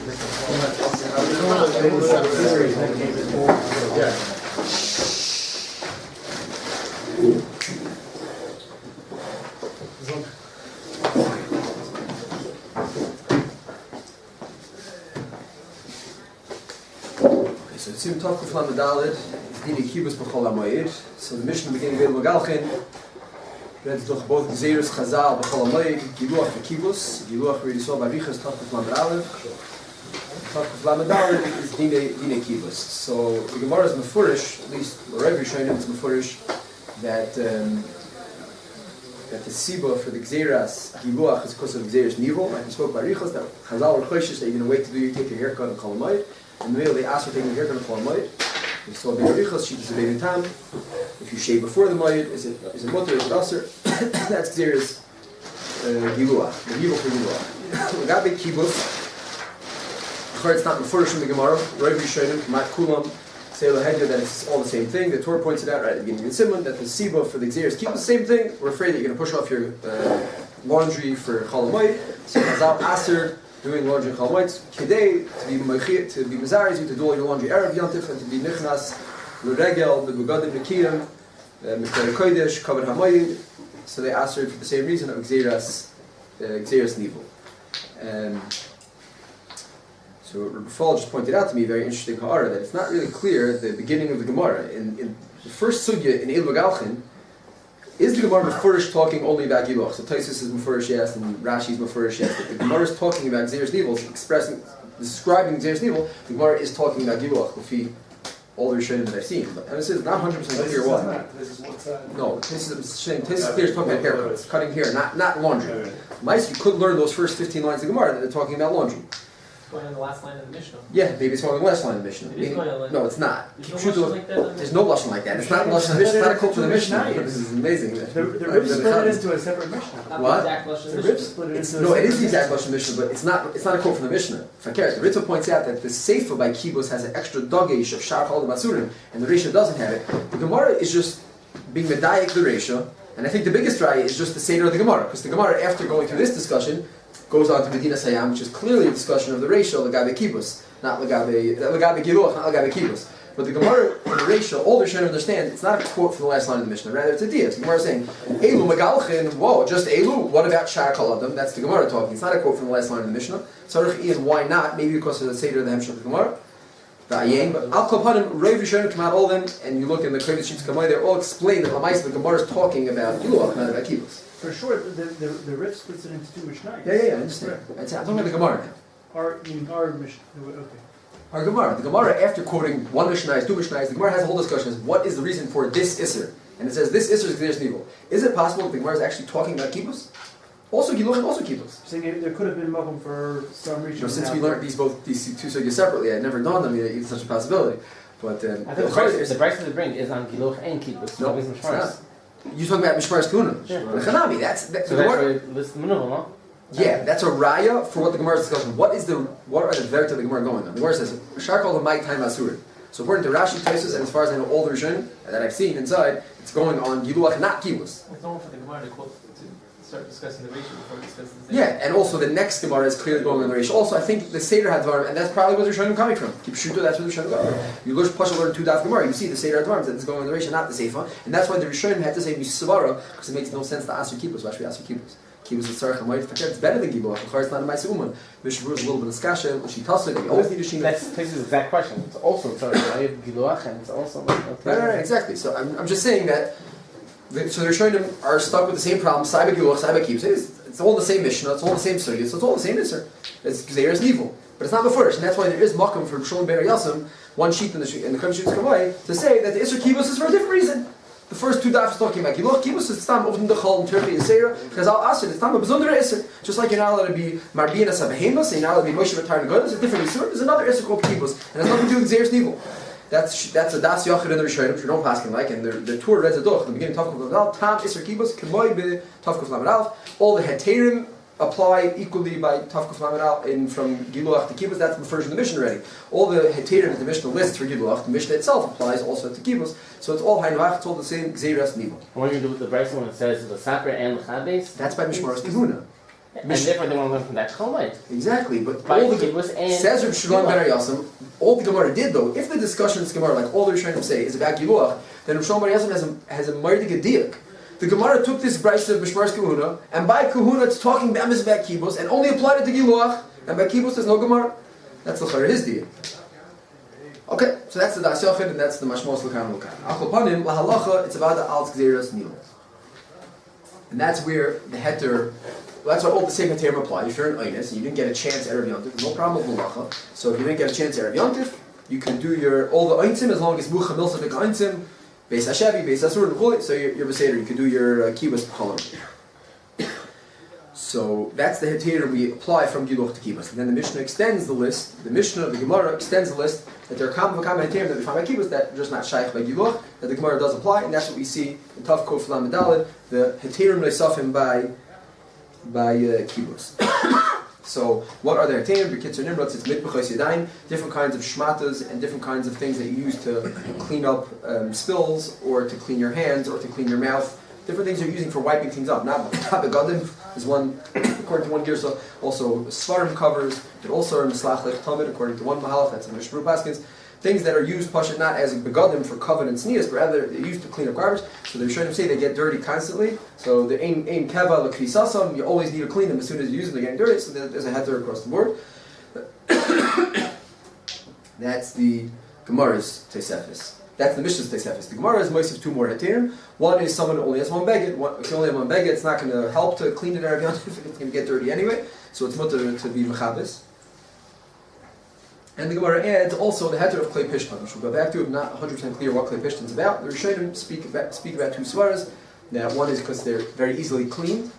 So it's in Tov Kuf Lamed Daled, Dini Kibus B'Chol HaMoed. So the Mishnah beginning with Magalchin reads doch both Gzeirus Chazal B'Chol HaMoed, Giluach v'Kibus. Giluach we saw by Riches Tov Kuf Lamed Aleph. Tov Kuf Lamed Daled is Dini Kibus. So the Gemara is mefurish, at least wherever you're showing it's mefurish that the Siba for the Gzeiras Giluach is because of Gzeiras Nivel. Like we spoke by Riches that Chazal were choishes that you're going to wait to take your haircut in Chol HaMoed. In the middle, they ask for taking your haircut on Chol HaMoed. We saw B'Richas, she does a baby time. If you shave before the Moed, is it mutter, is it aser? That's Gzeiras Giluach, the Nivel for Giluach. Lagabe Kibus, it's not Mefurish in the Gemara. Rav Yishonim, Mat Kulam, say Lahedya that it's all the same thing. The Torah points it out right at the beginning of the Simon that the Siba for the Gzeiras Kibus, the same thing. We're afraid that you're going to push off your laundry for Chol HaMoed. So Chazal aser doing laundry in Chol HaMoed, Kedei, to be Mazaris, you to do all your laundry Erev Yantif, and to be Nichnas, L'Regel, L'Begadim, L'Kiyam, Mikveh Kodesh, Kavod HaMoed. So they asked her for the same reason of Gzeiras Nivel. So Rabbi Fall just pointed out to me a very interesting ha'ara, that it's not really clear the beginning of the Gemara. In the first sugya in El Magalchin, is the Gemara Mefurish talking only about Giluach? So Taisus is Mefurish, yes, and Rashi is Mefurish, yes. But the Gemara is talking about Gzeiras Nivel, describing Gzeiras Nivel. The Gemara is talking about Giluach, Lefi all the Rishonim that I've seen. But this is not 100% clear why. No, Taisus is clear talking about haircuts, cutting hair, not laundry. Mice, you could learn those first 15 lines of Gemara that they're talking about laundry. Going on the last line of the Mishnah. Yeah, maybe it's going on the last line of the Mishnah. No, it's not. There's no lashon like that. It's not lashon. It's not a quote from the Mishnah. This is amazing. The Rib split it into a separate Mishnah. What? The Rib split it into. No, it is the exact lashon Mishnah, but it's not a quote from the Mishnah. The Ritva points out that the Seifa by Kibus has an extra dagesh of Shar Chol Basurim, and the Reisha doesn't have it. The Gemara is just being medayek the Reisha, and I think the biggest raya is just the Seder of the Gemara, because the Gemara, after going through this discussion, goes on to Medina Sayam, which is clearly a discussion of the ratio Lagabe Kibus, not Lagabe Giluach, not Lagabe Kibus. But the Gemara and the ratio, all they're trying to understand, it's not a quote from the last line of the Mishnah, rather it's a diya. The Gemara is saying, Elu Magalchin, whoa, just Elu, what about Shar Kol Adam? That's the Gemara talking. It's not a quote from the last line of the Mishnah. Sarich Ian, why not? Maybe because of the Seder of the Hemshech of the Gemara. But Al Kopanim, Rav Yishonim come out all of them, and you look in the Kodesh Sheets Kamai, they're all explained that Lamais, the Gemara is talking about Giluach, not about Kibus. For sure, the Rib splits it into two Mishnayos. Yeah, I understand. I'm talking about the Gemara now. Our Mishnah, okay. Our Gemara. The Gemara, after quoting one Mishnayos, two Mishnayos, the Gemara has a whole discussion as what is the reason for this Isser. And it says this Isser is Gzeiras Nivel. Is it possible that the Gemara is actually talking about Kibus? Also Giluach and also Kibus. Saying there could have been Mokum for some reason. Since we learned these two sugyas separately, it never dawned on me that even such a possibility. But I think the price they bring is on Giluach and Kibus. No, it's not. You're talking about Mishmaris Kuna. Yeah. The Chanabi, that's so that's where list Manuval, no? Yeah, that's a raya for what the Gemara is discussing. What are the verta of the Gemara going on? The Gemara says, Shar Kol HaMai Time Asurin. So according to Rashi, Taisus, and as far as I know all the Rishonim that I've seen inside, it's going on Giluach, not Kibus. It's normal for the Gemara to start discussing the ratio before discussing the Yeah, and also the next Gemara is clearly going on the ratio. Also, I think the Seder Hadvarim, and that's probably where the Rishonim coming from. Keep Shuto, that's where the Rishonim coming from. You learn Pasha learn 2 Daf Gemara, you see the Seder Hadvarim, that it's going on the ratio, not the Seifa. And that's why the Rishonim had to say Misavara, because it makes no sense to ask your Kibus. Why should we ask your Kibus? Kibus is Tzarech HaMoed. It's better than Giluach. It's not a Maisa Uman. Mishavur is a little bit of Skasha, which he tells it. You always need to Shina. That's the exact question. It's also Tzarech HaMoed, Giluach, and it's also. Right, exactly. So I'm just saying that. So the Rishonim are stuck with the same problem. Saiba Giluach, Saiba Kibus. It's all the same Mishnah. It's all the same Sugya. So it's all the same Isser. It's Gzeiras Nivel, but it's not Mefurish, and that's why there is Makom for Shalom Ben Yasim, one sheet in the Kodesh Sheets Kamai, to say that the Isser Kibus is for a different reason. The first 2 dafs talking about Giluach. Kibus is Stam Ovdim Dechol in Turkey Yisera, because Al Asr is Stam a Bezundra Isser. Just like you're not allowed to be Marbina Sabahemas, and you're not allowed to be Moshe Vatar Negodas, it's a different Isser. There's another Isser called Kibus, and it's nothing to do with Gzeiras Nivel. That's a Das Yochid in the Rishonim, which we don't pass like, and the Torah reads a doch. In the beginning, Tavkuf Lamed Aleph, Tam Isser Kibus, K'moy be Tavkuf Lamed Aleph. All the Heterim apply equally by Tavkuf Lamed Aleph, and from Giluach to Kibus. That's the version of the Mishnah already. All the Heterim that the Mishnah lists for Giluach, the Mishnah itself applies also to Kibus. So it's all Hainvach, it's all the same Gzeiras Nivel. What do you do with the Bryce when it says the Sapper and the Chabes? That's by Mishmaros Kehuna. And therefore they want to learn from that HaMoed. Exactly, but By all the Kibbutz and says Reb Shimon ben Giluach. Yasim, all the Gemara did though, if the discussion in this Gemara, like all they're trying to say, is about Giluach, then Reb Shimon ben Yasim has a Mardik Diak. The Gemara took this Bryce of Bishmar's Kahuna, and by Kahuna it's talking Be'emes about Kibbutz, and only applied it to Giluach, and by Kibbutz there's no Gemara. That's the Chara, his Diak. Okay, so that's the Das Yochid, and that's the Mashmos L'kan L'kan. Achopanim, Lahalacha, it's about the Alts Gzeras Nil. And that's where the heter, well, that's why all the same heterim apply. If you're an Einis and you didn't get a chance Erev Yontif, no problem with Malacha. So if you didn't get a chance Erev Yontif, you can do all the Einzim as long as Mucha Milsavik Einzim, Beis Hashevi, Beis Asur, so you're Beseder, you can do your Kibbutz Cholam. So that's the heter we apply from Giluch to Kibbutz. And then the Mishnah extends the list, the Gemara extends the list, that there are common heterim that we find by Kibbutz that are just not shaykh by Giluch, that the Gemara does apply, and that's what we see in Tav Kof Lam Medalid, the heterim leisafim by Kibbutz. So what are the heterim? B'kitzur Nimrod, it's mitbechos yadayim, different kinds of shmatas and different kinds of things that you use to clean up spills, or to clean your hands, or to clean your mouth. Different things you're using for wiping things up. Not begadim is one, according to one girsa. Also svarim covers, but also are mislach lech tamid, according to one mahalach. That's in the Mishmur Paskins. Things that are used pashut not as begadim for coven and sneas, but rather they're used to clean up garbage. So they're trying to say they get dirty constantly. So the ain keva l'kvisasam, you always need to clean them as soon as you use them. They're getting dirty. So there's a heter across the board. That's the Gemara's Tesefis. That's the Mishnah's Tesefis. The Gemara is most of two more heterim. One is someone who only has one beged. If you only have one beged, it's not going to help to clean it out of Yontif. It's going to get dirty anyway. So it's mutter to be mechabis. And the Gemara adds also the heter of clay pishtan, which we'll go back to. I'm not 100% clear what clay pishtan is about. The Rishonim speak about two svaras. That one is because they're very easily cleaned.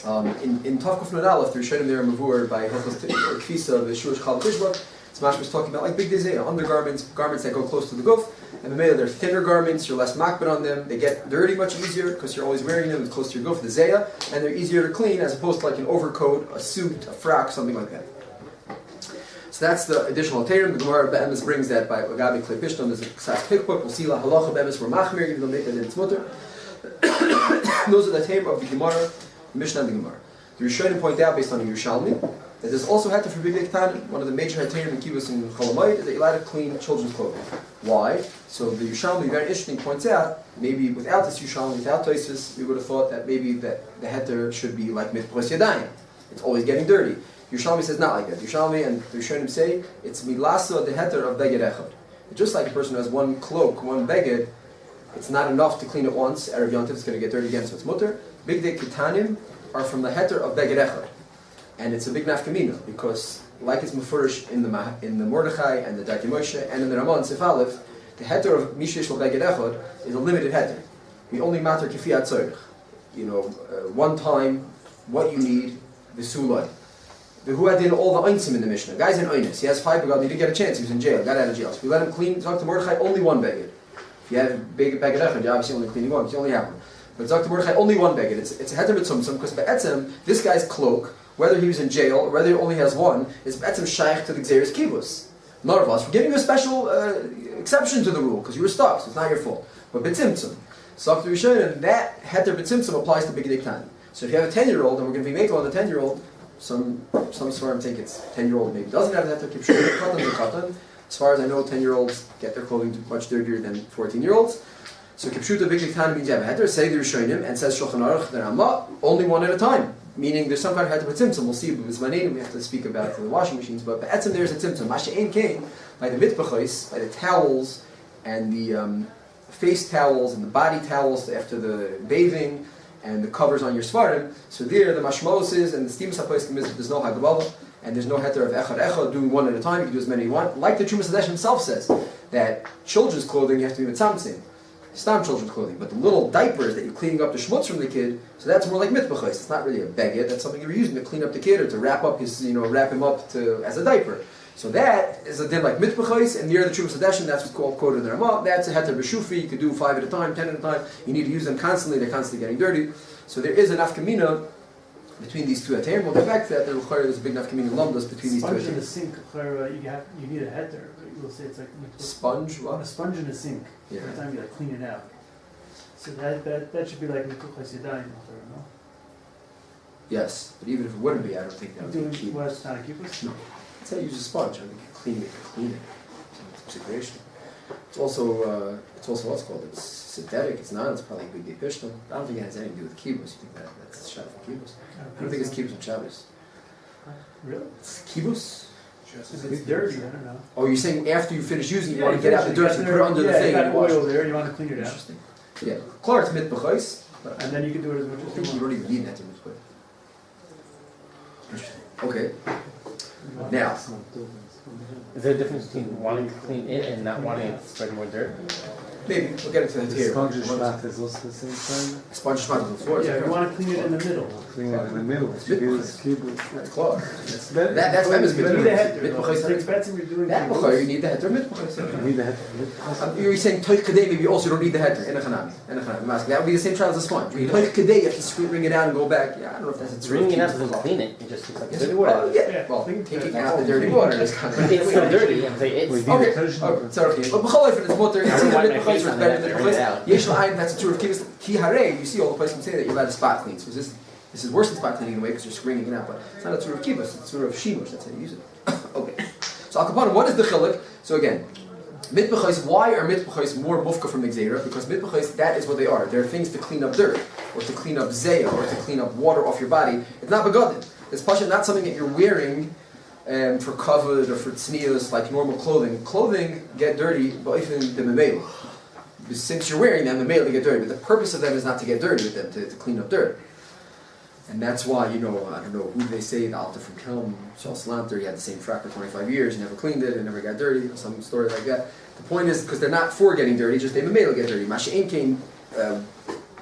In Tavkuf Nun Aleph, the Rishonim there are mavur by Kfisa, the Shush Chal Tishbak. Smash was talking about like big dizay, undergarments, garments that go close to the guf, and the male they're thinner garments, you're less makbid on them, they get dirty much easier because you're always wearing them close to your guf, the zayah, and they're easier to clean as opposed to like an overcoat, a suit, a frock, something like that. So that's the additional terim. The Gemara Be'emes brings that by Agabi Klei Pishton, there's a Ksas Pikpuk, we'll see La Halacha Be'emes were Machmir, even though they did its mutter. Those are the terim of the Gemara, Mishnah and the Gemara. The Rishonim point out, based on the Yerushalmi, that there's also heter for Big Ktan. One of the major heterim in Kibbutz and Chol HaMoed is that you're allowed to clean children's clothing. Why? So the Yerushalmi very interesting points out, maybe without this Yerushalmi, without Tosis, we would have thought that maybe that the heter should be like mitbros yadayim. It's always getting dirty. Yerushalmi says not like that. Yerushalmi and the Rishonim say it's milasa the heter of beged echad. Just like a person who has one cloak, one beged, it's not enough to clean it once. Erev Yontif is going to get dirty again, so it's mutter. Big Ketanim are from the heter of beged echad. And it's a big nafkamina because, like it's mufurish in the Mordechai and the Darkei Moshe and in the Ramon Sif Aleph, the heter of Mishesh Beged Echad is a limited heter. We only matter kifiyat tzorich. One time, what you need, the sulai. The who had in all the einsim in the Mishnah. Guy's in Einis. He has 5 begad. He didn't get a chance. He was in jail. Got out of jail. So we let him clean. Talk to Mordechai only one beged. If you have big beged echad, you're obviously only cleaning one. Because you only have one. But Dr. Mordechai only one beged. It's a heter mitzumtzum because be'etzem this guy's cloak, whether he was in jail or whether he only has one, is be'etzem shaykh to the Gzeres Kibbutz. None of us. We're giving you a special exception to the rule because you were stuck, so it's not your fault. But betzimtzum, so Dr. Rishonim, that heter betzimtzum applies to big diktan. So if you have a 10-year-old, and we're going to be making on the 10-year-old, some svarim think it's 10-year-old maybe doesn't have the heter kipshur katan to katan. As far as I know, 10-year-olds get their clothing much dirtier than 14-year-olds. So kipshuta big diktan means you have a heter. Say the Rishonim and says Shulchan Aruch the Rama only one at a time. Meaning there's some kind of heter b'tzimtzum. We'll see with Zmanin, we have to speak about the washing machines, but be'etzem there's a tzimtzum. Masha'en came by the mitbachos, by the towels and the face towels and the body towels after the bathing and the covers on your svarim. So there the mashmos is and the steam sapos there's no hagabala and there's no heter of echad doing one at a time. You can do as many as you want. Like the Trumas Hadesh himself says that children's clothing you have to be mitzamtzim. Stam children's clothing, but the little diapers that you're cleaning up the schmutz from the kid, so that's more like mitbachos. It's not really a beged. That's something you're using to clean up the kid or to wrap up his, wrap him up as a diaper. So that is a din like mitbachos, and near the Trumas Hadeshim, that's what's called quoted in the Ramah. That's a heter b'shufi. You could do 5 at a time, 10 at a time. You need to use them constantly. They're constantly getting dirty. So there is an nafkamina between these two heterim. We'll get back to that. There's a big nafkamina lumdas between these two heterim. Sponge in the sink, you need a heter. We'll say it's like sponge. What? A sponge in the sink. Yeah. Every time you clean it out. So that should be like mikuchas yadayim, no? Yes, but even if it wouldn't be, I don't think that would Doing be key. what? It's not a kibbutz? No. That's how you use a sponge. I think you clean it. It's integration. It's also what's called. It's synthetic. It's not. It's probably a big day pishtam. I don't think it has anything to do with kibbutz. You think that's shot for kibbutz? I don't think it's kibbutz on Shabbos. Really? It's kibbutz. If it's dirty, I don't know. Oh, you're saying after you finish using it, you want to get out the dirt and put it under the thing you got and wash oil it. there, you want to clean it out. Interesting. Yeah. Klar, it's mitbechais. And then you can do it as much I as think you you want. don't even need that to mitbechais. Interesting. Okay. Now. Is there a difference between wanting to clean it and not wanting it to spread more dirt? Maybe we'll get into that here. Sponge shmat is also the same thing. Sponge shmat on the floor. Yeah, you want to clean it in the middle. Clean it in the middle. It's Kibbutz, That's close. That- That's famous. You need a header. It's Mitbechais. expensive, you're doing That kibbutz. you need the header. Mitbechais. You need the head. You're saying toich kadei, maybe you also don't need the header. In a chanami. I'm asking. That would be the same trial as a sponge. You toich kadei, you have to wring it out and go back. Yeah, I don't know if that's a Wringing it out doesn't clean it. It just looks like dirty water. Oh, yeah. Yeah. Well, Think taking that- out the dirty water is kind of. It's still dirty. I'm saying it's. Okay, it's okay. But b'chol ofen, it's mutter. It's I either wipe my mitbechais face or on it's better it than after I rinse it mitbechais. out. Yesh la'ayin, that's a tour of kibbutz. Ki harei, you see all the places say that you're allowed to spot clean. So this is worse than spot cleaning in a way because you're wringing it out. But it's not a tour of kibbutz. It's a tour of shimush. That's how you use it. Okay. So al kapanim, what is the chiluk? So again, mitbechais. Why are mitbechais more mufka from the gzeira? Because mitbechais, that is what they are. They're things to clean up dirt, or to clean up zeya, or to clean up water off your body. It's not begadim. It's pasha, not something that you're wearing for kavod or for tznius like normal clothing. Clothing get dirty, but even the memela. Since you're wearing them, the memela get dirty. But the purpose of them is not to get dirty with them, to clean up dirt. And that's why, I don't know who they say, the Alta from Kelm, Chol Salanter, he had the same frack for 25 years, he never cleaned it, it never got dirty, some story like that. The point is, because they're not for getting dirty, just they memela get dirty. Masha'in came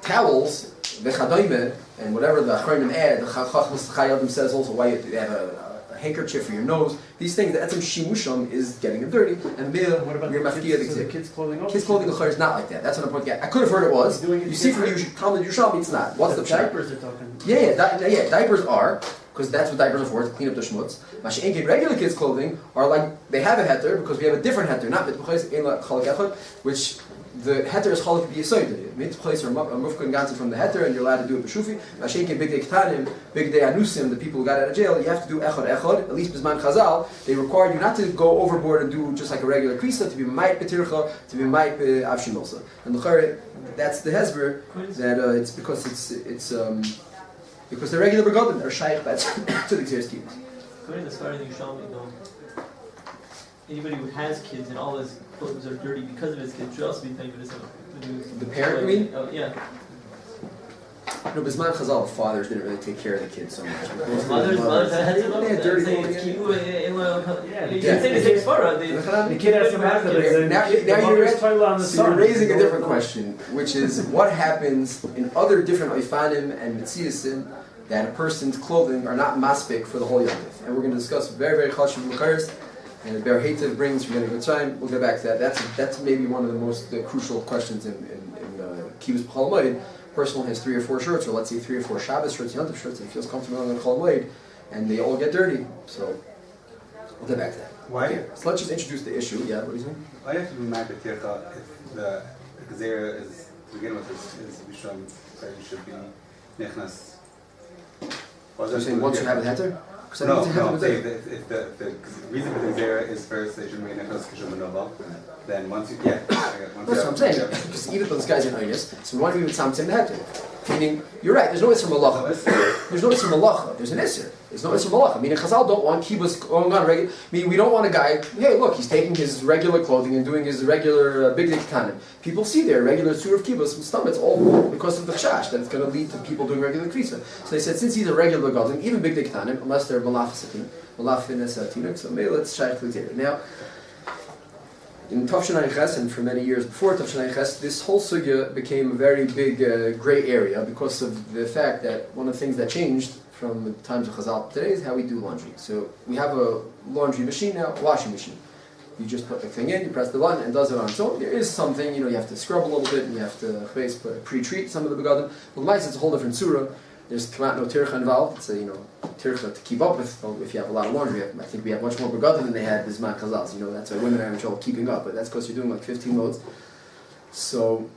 towels, v'chadoime, and whatever the Achronim add, the Chayadim says also why you have a handkerchief for your nose. These things, the etzem shimusham is getting them dirty, and What about your the mafkia kids, so the kids' clothing also? Kids' clothing is not like that. That's what I'm pointing at. I could have heard it was. Doing it You see from different? Talmud Yerushalmi, it's not. What's the pshat? diapers are talking? Yeah, diapers are, because that's what diapers are for, to clean up the schmutz. Masha'inke, regular kids' clothing are like, they have a heter, because we have a different heter, not mitbechais, ein la chalak echad, which the heter is chalak b'yisoid. Mitbechais are mufka and ganzi from the heter, and you're allowed to do it b'shufi. Masha'inke, big day ketanim, big day anusim, the people who got out of jail, you have to do echad, at least bisman chazal, they require you not to go overboard and do just like a regular krisa, to be mait b'tircha, to be mait b'avshimosa. And the that's the hezber, that it's because because the regular begotten are shaykh to the exercise kibbutz. According to the Sfarim Yerushalmi, though, anybody who has kids and all his clothes are dirty because of his kids should also be thankful to someone. The parent, you mean? Oh, yeah. No, Bisman Chazal, fathers didn't really take care of the kids so much. Mothers had to They had dirty clothes. clothing. You can say the same Sfarah. The kid has some accidents, and Now the you're mother's toilet on the So you're sun. raising a different question, which is what happens in other different oifanim and mitziasim that a person's clothing are not maspik for the whole yontif. And we're going to discuss very, very chashuv luchars, and Ber Heitev brings from Yontif Mitzrayim. We'll get back to that. That's maybe one of the most crucial questions in Kibbutz Chol HaMoed. Person has 3 or 4 shirts, or let's say 3 or 4 Shabbos shirts, Yontif shirts, and he feels comfortable on Chol HaMoed, and they all get dirty. So we'll get back to that. Why? Okay, so let's just introduce the issue. Yeah, what are you saying? Why have to be mad at Tircha if the Gezerah is, to begin with, is Bishram, so you should be Nechnas? So you're saying once you have a heter? Because No, I need to have I'm it saying there. that if the reason for the Gezerah is first, they should be Nechnas Kishum Nova, then once you, yeah. That's what I'm saying. Because even though this guy's in Oynis, so we want to be with Samson the heter. Meaning, you're right, there's no Isser Malacha. There's no Isser Malacha. There's an Isser. There's no Isser Malacha. Meaning, Chazal don't want kibbutz going on regular. Meaning, we don't want a guy, hey, look, he's taking his regular clothing and doing his regular big ketanim. People see their regular tour of kibbutz with stomachs all because of the chash, that it's going to lead to people doing regular krisa. So they said, since he's a regular godling, even big ketanim, unless they're malafisitim, malafin esatinuk, so maybe let's shaykh to now. In Tafshanai Ches, and for many years before Tafshanai Ches, this whole sugya became a very big gray area because of the fact that one of the things that changed from the times of Chazal today is how we do laundry. So we have a laundry machine now, a washing machine. You just put the thing in, you press the button, and it does it on its own. There is something, you have to scrub a little bit, and you have to pre-treat some of the begadim. But the it's a whole different surah. There's kamat no tircha involved. It's a tircha to keep up with. If you have a lot of laundry, I think we have much more begadim than they had bisman chazals. That's why women are having trouble keeping up. But that's because you're doing like 15 loads. So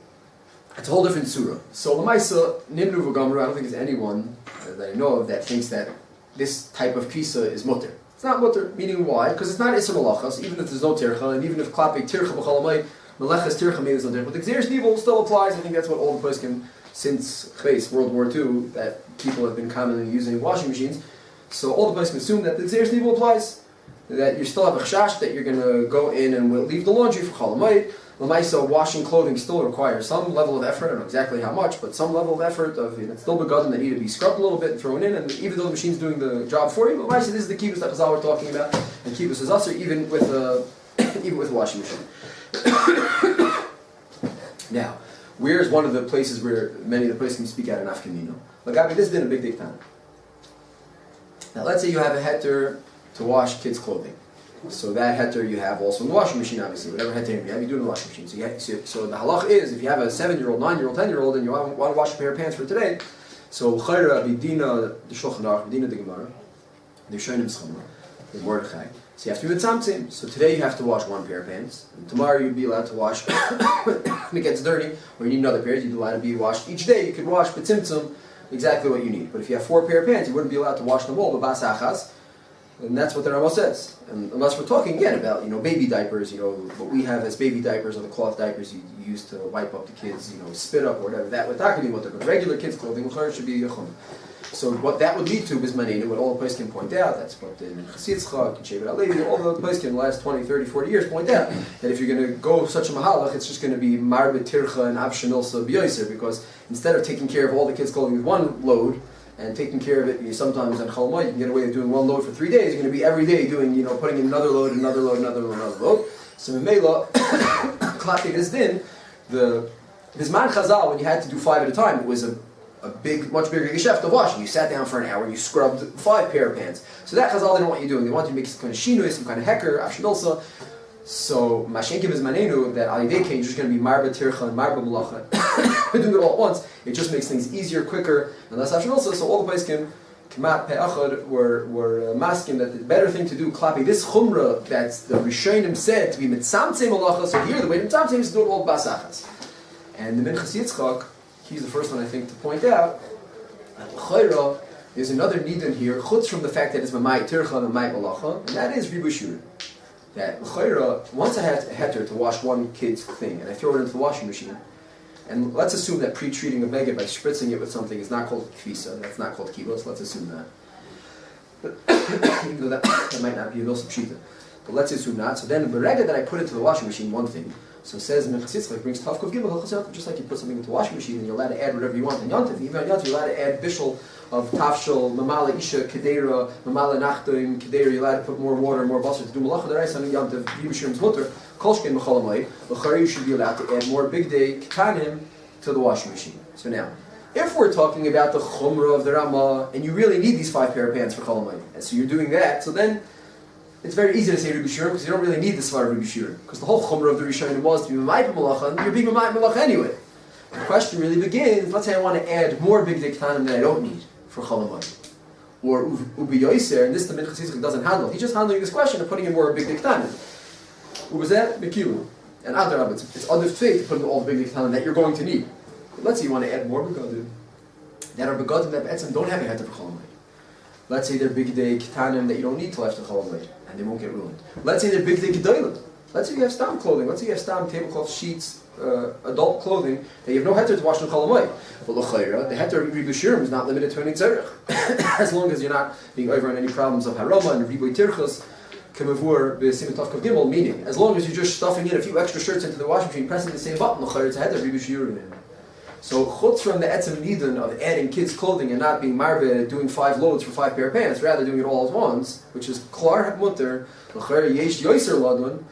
it's a whole different surah. So l'maisa nimnu v'gamru. I don't think there's anyone that I know of that thinks that this type of kisa is mutter. It's not mutter, meaning why? Because it's not isser malachas, even if there's no tircha, and even if klape tircha b'chol hamayit, melechas tircha maybe is no different. But the gzeres nivel still applies. I think that's what all the poskim since World War II that people have been commonly using washing machines. So all the poskim assume that the gzeres nivel applies. That you still have a chash that you're going to go in and leave the laundry for chol hamayit. L'maisa, washing clothing still requires some level of effort. I don't know exactly how much, but some level of effort. It's still begotten that need to be scrubbed a little bit and thrown in. And even though the machine's doing the job for you, l'maisa, this is the kibbutz that Chazal we're talking about. And kibbutz is usher even with even with a washing machine. Now, where's one of the places where many of the places can speak out in Afkamino? Lagabi, this has been a big diktan. Now, let's say you have a heter to wash kids' clothing. So that heter you have also in the washing machine, obviously. Whatever heter you have, you do in the washing machine. So the halach is, if you have a 7-year-old, 9-year-old, 10-year-old, and you want to wash a pair of pants for today, so chayra b'dina the Shulchan Aruch, b'dina the Gemara, the Shonim Schama, the Mordechai. So you have to be mitzamtzim. So today you have to wash one pair of pants. And tomorrow you'd be allowed to wash when it gets dirty, or you need another pair, you'd be allowed to be washed each day. You could wash b'tzimtzum exactly what you need. But if you have 4 pair of pants, you wouldn't be allowed to wash them all b'bas achas. And that's what the Rambam says. And unless we're talking again about, baby diapers, what we have as baby diapers or the cloth diapers you use to wipe up the kids, spit up or whatever, that would not be what they're going. Regular kids' clothing should be yachum. So what that would lead to is maninu, what all the places can point out, that's what in Chasitzchak, and Shevet HaLevi, all the places in the last 20, 30, 40 years point out, that if you're going to go such a mahalach, it's just going to be marbet tircha and abshanilsa b'yoser, because instead of taking care of all the kids' clothing with one load, and taking care of it, sometimes on Chol Hamoed you can get away with doing one load for 3 days. You're going to be every day doing, putting in another load, another load, another load, another load. So Mimela, Klapik is din, the Bisman Chazal, when you had to do 5 at a time, it was a big, much bigger geschäft of washing. You sat down for an hour, you scrubbed 5 pair of pants. So that Chazal didn't want you doing. They wanted you to make some kind of shinui, some kind of hecker, afshnilsa. So Mashenkiv is manenu that alidei you're just going to be marba tircha and marba malacha. By doing it all at once, it just makes things easier, quicker, and less afshanilsa. So all the places can kamat pe'achad were masking that the better thing to do klapi this chumrah that's the Rishonim said to be mitzamtzei malacha. So here the way mitzamtzei is to do it all basachas. And the Minchas Yitzchak, he's the first one I think to point out that l'chayra there's another need in here chutz from the fact that it's mamai tircha and mamai malacha, and that is ribu shur. That l'chayra, once I have a heter to wash one kid's thing and I throw it into the washing machine, and let's assume that pre-treating a beged by spritzing it with something is not called kvisa, that's not called kiva, so let's assume that. But even though that might not be a milsa pshita. But let's assume not. So then the berega that I put into the washing machine, one thing. So it says Minchas Yitzchak brings tafkov gimel, just like you put something into the washing machine and you're allowed to add whatever you want. And Yantiv, even on Yantiv, you're allowed to add bishul of tafshel, mamala isha, kedera, mamala nachtoim, kedera, you're allowed to put more water, more basar to do malacha deraisa on Yantiv, Yibishim's mutter, kolshkin mechol hamayit, l'chari you should be allowed to add more big day ketanim to the washing machine. So now, if we're talking about the chumrah of the Ramah, and you really need these 5 pair of pants for chol hamayit, and so you're doing that, so then it's very easy to say Rebbe Shurim because you don't really need the svar of Rebbe Shurim, because the whole chumrah of the Rishonim was to be Mamayit Malacha, and you're being Mamayit Malacha anyway. The question really begins, let's say I want to add more big diktanim that I don't need for chol hamayit. Or Ubi Yoiser, and this the Minchas Yitzchak doesn't handle. He's just handling this question of putting in more big diktanim. Ubazet, Mekilu. And Adarab, it's other faith to put in all the big diktanim that you're going to need. But let's say you want to add more begadim that are begadim that Be'etzim don't have a heter for chol hamayit. Let's say they're big day ketanim that you don't need till after chol hamayit, and they won't get ruined. Let's say they're big day gedolim. Let's say you have stam clothing. Let's say you have stam tablecloth sheets, adult clothing that you have no heter to wash in chol hamayit. But l'chayra, the heter of Rebbe Shurim is not limited to any tzarech, as long as you're not being over on any problems of harama and riboy tirchas. Kemavur b'simit tafkav gimel, meaning as long as you're just stuffing in a few extra shirts into the washing machine, pressing the same button, l'chayra, it's a heter of Rebbe Shurim. So chutz from the etzem nidin of adding kids' clothing and not being marveh, doing 5 loads for 5 pair of pants, rather doing it all at once, which is klar mutter, l'chayra yesh yoiser ladun.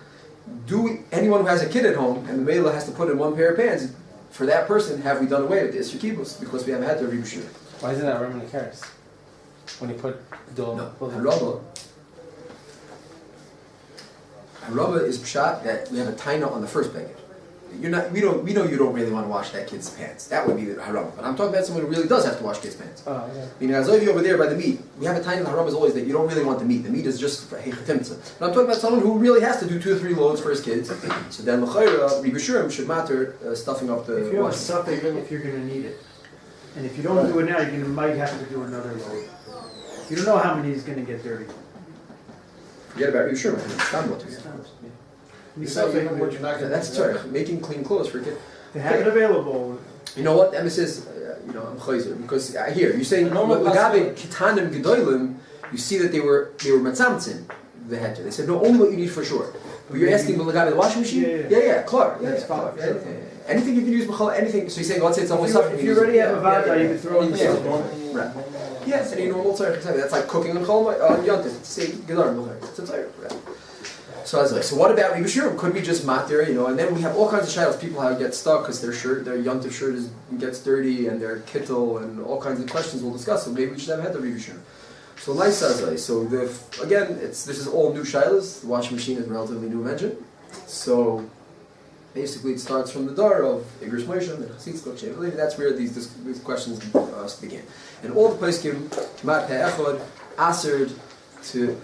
Anyone who has a kid at home and the mela has to put in 1 pair of pants, for that person have we done away with this kibbutz because we have had to Rebbe Shurim. Why isn't that Roman Karis? When you put the Haraba is pshat that we have a taina on the first beged. We know you don't really want to wash that kid's pants. That would be the haraba. But I'm talking about someone who really does have to wash kids' pants. Oh, yeah. Meaning, as over there by the meat, we have a taina in the haraba is always that you don't really want the meat. The meat is just for hechatimtza. But I'm talking about someone who really has to do 2 or 3 loads for his kids. So then l'chayra, Rebbe Shurim should matter stuffing up the. If you have stuff, even if you're going to need it. And if you don't do it now, you might have to do another load. You don't know how many is going to get dirty. Forget about you, sure, man. It's not what to do. That's sorry, making clean clothes for a kid. They have it available. You know what? The emphasis, I'm chayzer because here you're saying Lagabe Kitanim Gedolim. You see that they were matzamtzin the heter. They said no, only what you need for sure. But you're asking Lagabe the washing machine? Yeah, klar. Anything you can use b'chol, anything. So you're saying let's say it's almost something. If you already have a vada, you can throw it in the salon. Right. Yes, any normal tzarech. That's like cooking on chol on yontif. Say gedar b'chol. It's a tzarech. So what about Rebbe Shurim? Could we just matter, and then we have all kinds of shadows. People how get stuck because their yontif shirt gets dirty and their kittel and all kinds of questions we'll discuss. So maybe we should have had the Rebbe Shurim. So nice Sazai. So this is all new shilas. The washing machine is a relatively new invention. So basically it starts from the dar of Igrish Moshe and Chatzitz. That's where these questions begin. And all the poskim K'mat Ha'echad Asered to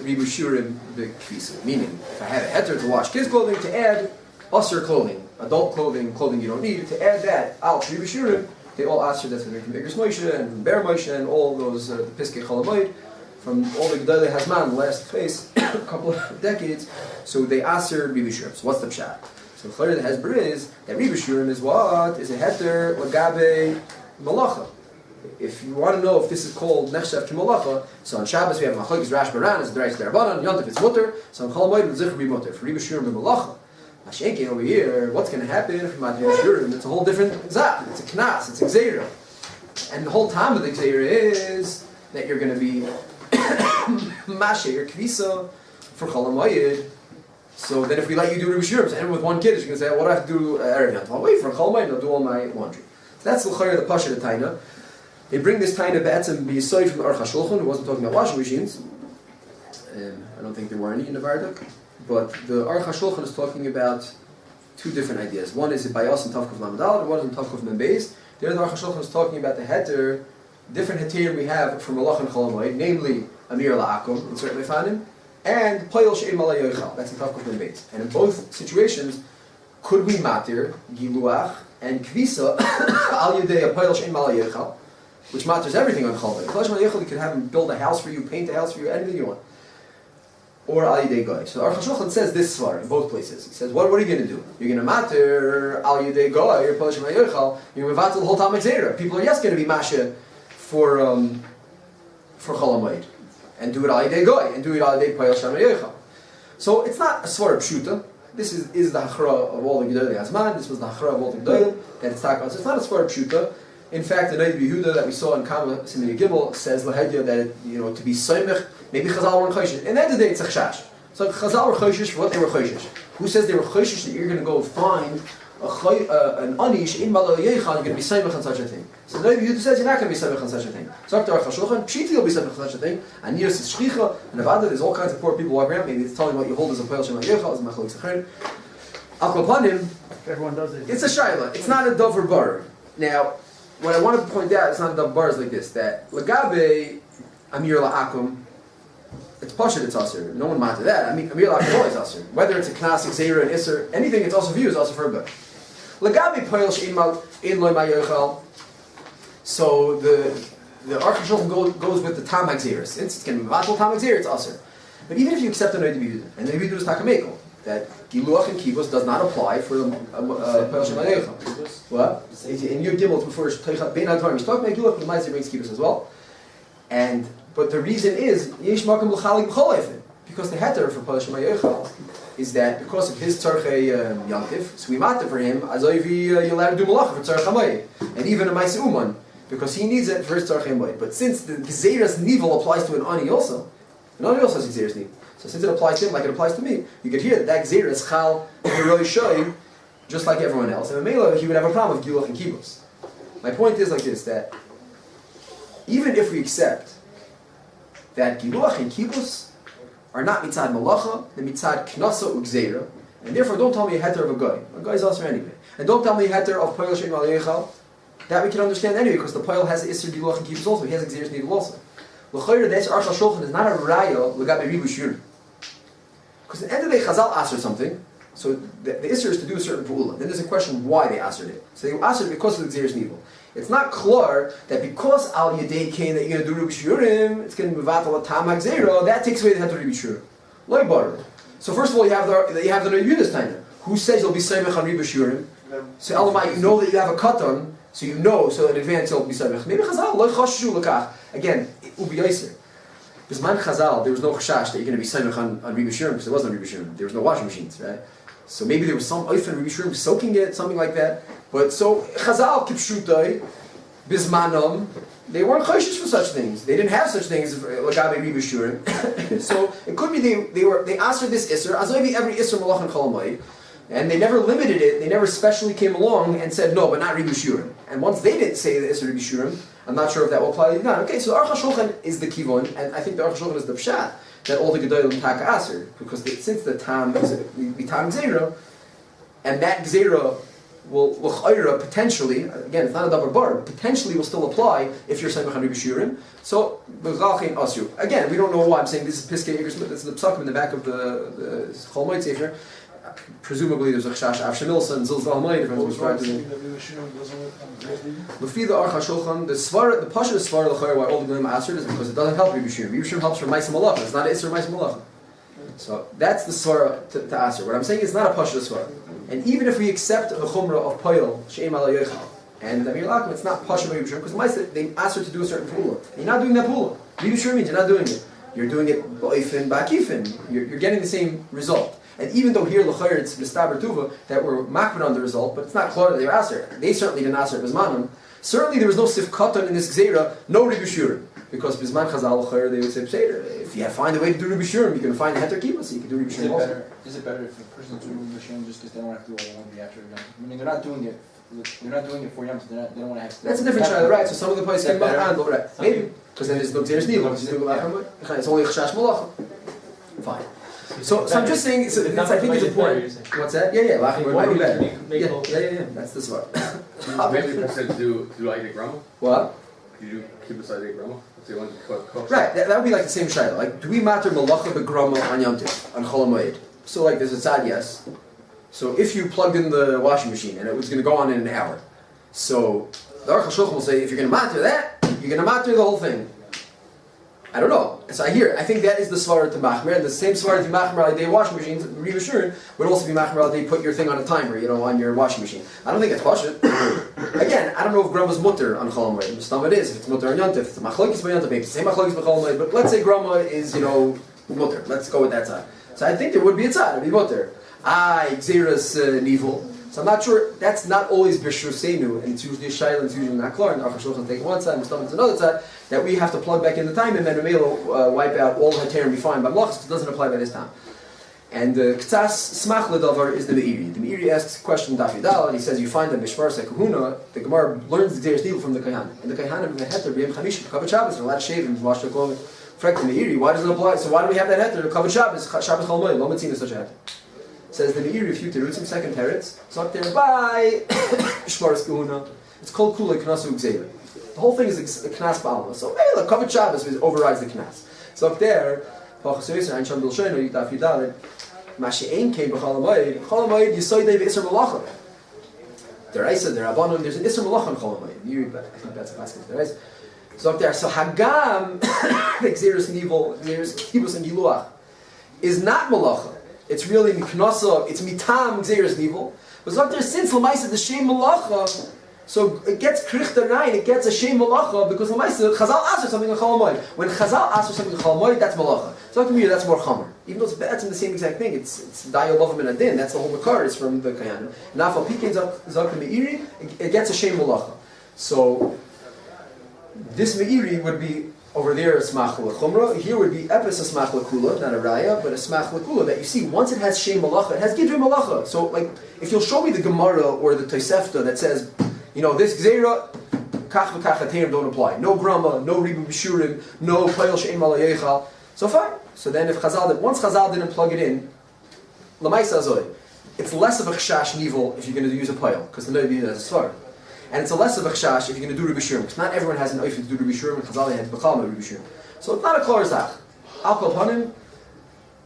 Rebbe Shurim the Kvisa. Meaning, if I had a heter to wash kids' clothing, to add Aser clothing, adult clothing you don't need, to add that out to Rebbe Shurim, they all Aser, that's going to come Igrish Moshe and Ber Moshe and all those, the Piskei HaMoed, from all the Gedolei Hazman, the last phase, a couple of decades, so they Aser Rebbe Shurim. So what's the pshat? So the Chayr that has Ber is, that Rebbe Shurim is what? Is a heter Lagabe Malacha. If you want to know if this is called Nechshav Kimalacha, so on Shabbos we have Machlokes Rash Baran, it's the Reis Derabanan, Yontif it's Mutter, so on Chol HaMoed it's Zichur be Mutter. For Rebbe Shurim B'Malacha, Mashenkin over here, what's going to happen if you Rebbe Shurim? It's a whole different Zah, it's a Knas, it's a Gzeira. And the whole time of the Gzeira is that you're going to be Mashe or Kvisa for Chol HaMoed. So then if we let you do Rebbe Shurim, and with one kid, you're going to say, what do I have to do Erev Yontif? I'll wait for Chol HaMoed and I'll do all my laundry. So that's the Chayr, the Pasha, the Taina. They bring this Taina Be'etzim B'Yisoy from the Aruch HaShulchan, who wasn't talking about washing machines. I don't think there were any in the Vardak. But the Aruch HaShulchan is talking about two different ideas. One is Bayos and Tavkuf Lamadal, and one is in Tavkuf Membeis. The other Aruch HaShulchan is talking about the heter, different heterim we have from Malach and Chol HaMoed, namely Amir La'akum, in certain Mefanim, and Payol She'im Malay Yoichal, that's in Tavkuf Membeis. And in both situations, could we matir, Giluach, and Kvisa, Al Yedei, Payol She'im Malay Yoichal, which matters everything on Chol HaMoed. You can have him build a house for you, paint a house for you, anything you want. Or Al Yidei Goy. So Aruch HaShulchan says this svar in both places. He says, what are you going to do? You're going to matter Al Yidei Goy, or Pol Shema Yochal, you're going to vatal the whole Talmud Zera. People are going to be masha for Chol HaMoed. And do it Al Yidei Goy, and do it Al Yidei Pol Shema Yochal. So it's not a svar of Pshuta. This is the Hachra of all the Gedolei Hazman. This was the Hachra of all the Gedolim that it's talking about. So it's not a svar of Pshuta. In fact, the Noid Yehuda that we saw in Kama Simini Gimel says Lahedya that to be Soymech, maybe Chazal were Choshish. And then the day it's a Chashash. So Chazal were Choshish for what they were Choshish. Who says they were Choshish that you're going to go find an Anish in Malo Yechan, you're going to be Soymech on such a thing? So the Noid Yehuda says you're not going to be Soymech on such a thing. So after Aruch HaShulchan, Pshiti will be Soymech on such a thing. And Niras is Shchicha, and Nevada, there's all kinds of poor people walking around. Maybe it's telling what you hold as a Payal Shema Yechal, as a Machlok Sechern. Al Kopanim, everyone does it. It's a Shaila. It's not a Dover Bar. Now, what I wanted to point out, it's not the bars like this, that Lagabe Amir La'akum, it's Pasha that's Aser. No one matter that. I mean, Amir La'akum is always Aser. Whether it's a Knasik, Zera, and Isser, anything it's also viewed is also for a good. Lagabe Poyel She'in Loi Ma'yochal, so the Aruch HaShulchan goes with the Tamag Zera. Since it's going to be Matal Tamag Zera, it's Aser. But even if you accept the Noid Yehuda, and the Yehuda is Takamekel, that Giluach and Kibus does not apply for the Poyel Shema Yochal. What? In your Gimel before Bein HaDvarim, he's talking about Giluach, but Ma'aser brings Kibus as well. But the reason is Yesh Makam L'Chalik B'Chol Eifin, because the heter for Poyel Shema Yochal is that because of his Tzarchei Yantif, so we matter for him as if you're allowed to do Malacha for Tzarchei HaMoed, and even a Ma'aser Uman, because he needs it for his Tzarchei HaMoed. But since the Gezeras Nivel applies to an Ani also, an Ani also has Gezeras Nivel. So since it applies to him like it applies to me, you could hear that Gzeira is Chal Roy Shoy, just like everyone else. And in Mela, he would have a problem with Giluach and Kibus. My point is like this, that even if we accept that Giluach and Kibus are not mitzad Malacha, they're mitzad Knasa Ugzeira, and therefore don't tell me a heter of a guy. A guy is also anyway. And don't tell me a heter of Poyel She'im Al Yechal. That we can understand anyway, because the Poyel has Isser Giluach and Kibus also. He has Gzeiras Needle also. L'chayr, the Aruch HaShulchan is not a raya l'gabe Rebbe Shurim. Because at the end of the day, Chazal asked something, so the Isser is to do a certain pu'ula. Then there's a question why they answered it. So they answered it because of the Gzeiras Nivel. It's not clear that because Al Yadei Kain that you're going to do Rubi Shurim, it's going to be Vatal Tam HaGzeira, that takes away the head of Rubi Shurim. Loi Bar. So first of all, you have the Yudas Taina. Who says you'll be Seimech on Rubi Shurim? So Elamai, you know that you have a katan, so you know, so in advance you'll be Seimech. Maybe Chazal, Loi Chashu Lekach. Again, Ubi Yaiser. Because man Chazal, there was no Chashash that you're going to be Seimech on Rubi Shurim, because there wasn't Rubi Shurim. There was no washing machines, right? So maybe there was some Oifen Rubi Shurim soaking it, something like that. But so Chazal Kipshutai, Bismanam, they weren't chayshish for such things. They didn't have such things like Abe Ribi Shurim. So it could be they answered this Isser, Azoivi every Isser Malach and Chol, and they never limited it, they never specially came along and said no, but not Ribi Shurim. And once they didn't say the Isser Ribi Shurim, I'm not sure if that will apply to not. Okay, so the Aruch HaShulchan is the Kivon, and I think the Aruch HaShulchan is the Pshat, that all the Gedolim Taka Aser, because since the Tam is the Tam Gzeira, and that Gzeira will potentially, again, it's not a double bar, potentially will still apply if you're saying B'chan Ribi Shurim. So, again, we don't know why I'm saying this is Piskei Igros, this is the Psakim in the back of the HaMoed Sefer. Presumably there's a Chash Av Shemilsa and Zilz HaMoed, if anyone's trying to do. Lefi the Aruch HaShulchan, the Pasha of Svar L'chayr, why all the Glim answered is because it doesn't help Ribi Shurim. Ribi Shurim helps for Maisa Malacha, it's not an Isser Maisa Malacha. So, that's the Svar to answer. What I'm saying is not a Pasha of Svar. And even if we accept the chumrah of Poyel, She'em Ala Yochal, and the Lakum, it's not Pasha Ribi Shurim, because they asked her to do a certain pula. You're not doing that pula. Ribi Shurim means you're not doing it. You're doing it Ba'ifin, Ba'akifin. You're getting the same result. And even though here, L'chayr, it's Mistaber Tuva, that we're makbid on the result, but it's not clear that they were asked her. They certainly didn't ask her Bizmanim. Certainly there was no Sifkatan in this Gzeira, no Ribi Shurim. Because Bizman Chazal L'chayr, they would say, if you find a way to do Ribi Shurim, you can find a Heter Kiva, so you can do Ribi Shurim also. Is it better if a person's doing Ribi Shurim just because they don't want to have to do all the one after Yom? I mean, they're not doing it for Yom, so they don't want to have to. That's a different child, right? So some of the places can handle, right? Maybe. Because then there's no Gzeir's Nilo. It's only Chash Malacha. Fine. So I'm just saying, I think it's important. What's that? Yeah, Lachim might be better. Yeah. That's the swap. Maybe the person do like the grandma? What? You keep aside the grandma? So you want to cook? Right, that would be like the same shayla. Like, do we matter malacha begrama on Yom Tov, on Chol HaMoed? So like, there's a tzad yes. So if you plugged in the washing machine and it was going to go on in an hour, so the Aruch HaShulchan will say, if you're going to matter that, you're going to matter the whole thing. I don't know. So I think that is the svara to machmer, and the same svara to machmer al day washing machines, Ribi Shurim, would also be machmer al day put your thing on a timer, on your washing machine. I don't think it's pashut. Again, I don't know if grandma's mutter on Chol HaMoed. Mistam it is. If it's mutter on Yontif, if it's machlokes by Yontif, maybe it's the same machlokes by Chol HaMoed. But let's say grandma is, mutter. Let's go with that side. So I think there would be a tzad. It'd be mutter. Gzeras nivel. So I'm not sure. That's not always b'shur seinu, and it's usually a shayla, and it's usually not klar. And Aruch HaShulchan take one side, Mistam it's another side. That we have to plug back in the time, and then we'll wipe out all Hater and be fine. But Malachas doesn't apply by this time. And the K'tzas Smach Ledavar is the Meiri. The Meiri asks a question Daf Yudal, and he says, you find that Mishmar Sekahuna, the Gemara learns the Gzeres Nil from the Kahanim. And the Kahanim, the Heter, B'yem Chamish, Kavod Shabbos, they're allowed to shave and wash their clothing. Frek the Meiri, why does it apply? So why do we have that Heter? Kavod Shabbos, Shabbos Chol HaMoed, Lo Metzina such a Heter. Says the Meiri, a few terutzim, second teretz, so up there, bye, Mishmar Sekahuna. It's called Kulei Knasu Gzeira. The whole thing is a knas ba'alma. So, hey, look, Kavod Shabbos overrides the knas. So up there, Pachas Yisrael, Ein Sham Dilshayno, Yitaf Yidalid, Mashi'ein came b'Chol HaMoed, Chol HaMoed, Yisoidei v'Isser Malacha. Deraisa, Derabanon, there's an Isser Malacha in Chol HaMoed. I think that's a classic Deraisa. So up there, so Hagam, the Gzeirus Nivel, Gzeirus Kibus and Giluach, is not Malacha. It's really Miknasa, it's Mitam Gzeirus Nivel. But so up there, since Lamaisa, the Shem Malacha, so it gets krichter rein, it gets a shem malacha, because Chazal asked for something in Chol HaMoed. When Chazal asked for something in Chol HaMoed, that's malacha. So to me, that's more chamer. Even though it's the same exact thing, it's dayo lovim and adin, that's the whole makar, it's from the kayan. Nafal pikein zok meiri, it gets a shem malacha. So this meiri would be over there a smach l'chumra, here would be epis a smach l'kula, not a raya, but a smach l'kula, that you see, once it has shem malacha, it has gidrei malacha. So like, if you'll show me the Gemara or the Tosefta that says, this Gzeira, kach v'kach haterim don't apply. No grama, no ribu b'shurim, no payel she'em ala yechal. So fine. So then once Chazal didn't plug it in, l'maisa azoi, it's less of a chashash nivel if you're going to use a payel, because the Nabi has a svar. And it's a less of a chashash if you're going to do ribu b'shurim, because not everyone has an oif to do ribu b'shurim, and Chazal had b'chal no ribu b'shurim. So it's not a klar zach. Al kol panim,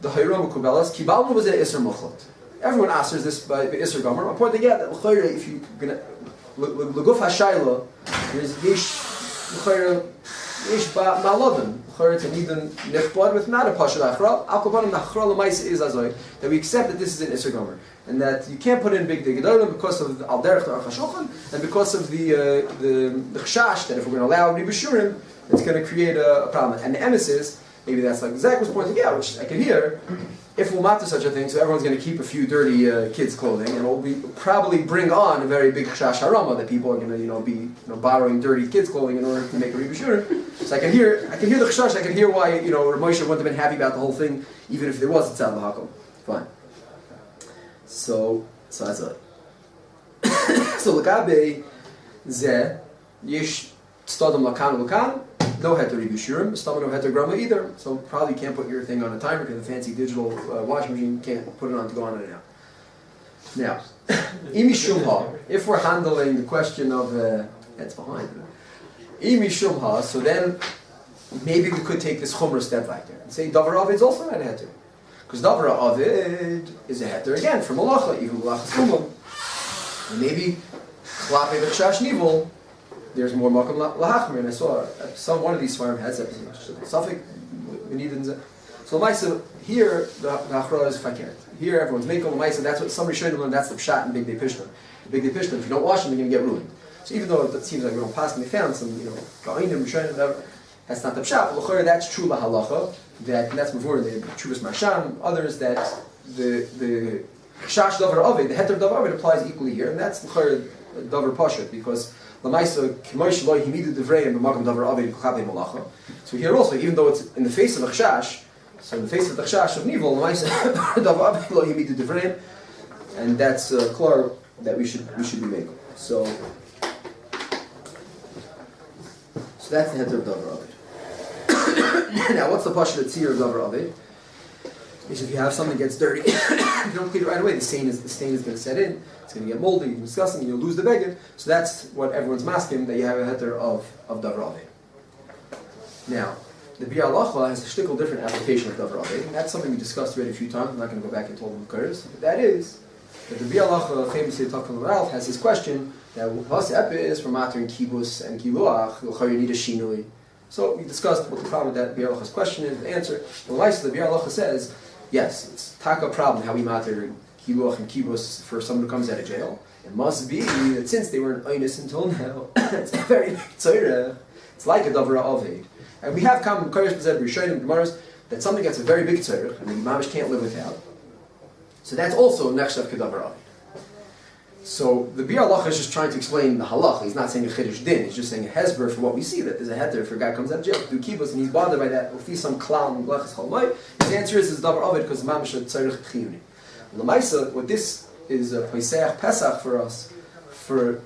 the hayrom kubelas, kibalnu was a isser muchlot. Everyone answers this by Isser Gomer. I'm pointing out that if you're going to L'guf hashayla, there's Ish ma'alodim. It's a nidun nechbod with not a pasha achra. Al kobanim nachra l'maisa is azoy that we accept that this is an isser gomer and that you can't put in big digedolim because of al derech the archashochan and because of the chashash that if we're going to allow ribushurim, it's going to create a problem. And the emes is maybe that's like Zach was pointing out, which I can hear. If we'll matter such a thing, so everyone's going to keep a few dirty kids' clothing, and it'll probably bring on a very big chash harama that people are going to, be borrowing dirty kids' clothing in order to make a ribushurim. So I can hear the chash. I can hear why Rav Moshe wouldn't have been happy about the whole thing, even if there was a tzad l'hakom. Fine. So that's it. So l'gabe zeh yesh stadam lakan lakan. No heter ribushurim, stama no heter grama either. So probably can't put your thing on a timer because the fancy digital washing machine can't put it on to go on and out. Now, imi shumha. If we're handling the question of that's behind imi shumha, so then maybe we could take this chumrah step back there and say davar avid is also not a heter because davar avid is a heter again from malacha, even malacha sumam. And maybe klape v'chash nivel. There's more makom lahachmer, and I saw one of these farm has a suffix. We need so Maisa here the achra is fakert. Here everyone's making Maisa. That's what somebody should learn. That's the pshat in Big Day Pishna. The Big Day Pishna. If you don't wash them, they're going to get ruined. So even though it seems like we don't pass, and they found some ga'inim rishonim whatever. That's not the pshat. L'chora that's true lahalacha. That's before the Chuvas Marsham. Others that the shash davar avid, the heter davar avid applies equally here, and that's l'chora davar pashat because. So here also, even though it's in the face of a chash, so in the face of the chash of nivel, and that's clear that we should be making. So that's the heter of davar avid. Now, what's the pasha that's here of davar avid? Is if you have something that gets dirty, if you don't clean it right away, the stain is going to set in. It's going to get moldy, you're disgusting, and you'll lose the beged. So that's what everyone's masking, that you have a heter of davar avid. Now, the Biur Halacha has a shtickle different application of davar avid, and that's something we discussed already a few times. I'm not going to go back and tell them the curves. But that is that the Biur Halacha, famously talked from Ralph, has this question that Vas Epe is for mattering kibus and kiluach, you need a shinui. So we discussed what the problem with that Biur Halacha's question is, the answer. The Biur Halacha says, yes, it's taka problem how we matter kiluach and kibus for someone who comes out of jail. It must be that since they were in oinus until now, it's a very big tzorah. It's like a davar avid. And we have common kodesh b'zeh b'rishonim gemaras that something that's a very big tzorah and the mamish can't live without. So that's also nechshav kedavar avid. So the Biur Halacha is just trying to explain the halacha. He's not saying a chiddush din. He's just saying a hesber for what we see, that there's a heter for a guy who comes out of jail to do kibbutz and he's bothered by that. If he's some clown in blechus HaMoed, his answer is davar avid because the mamish is tzorich chiyuni. L'maisa, what this is a Pesach for us for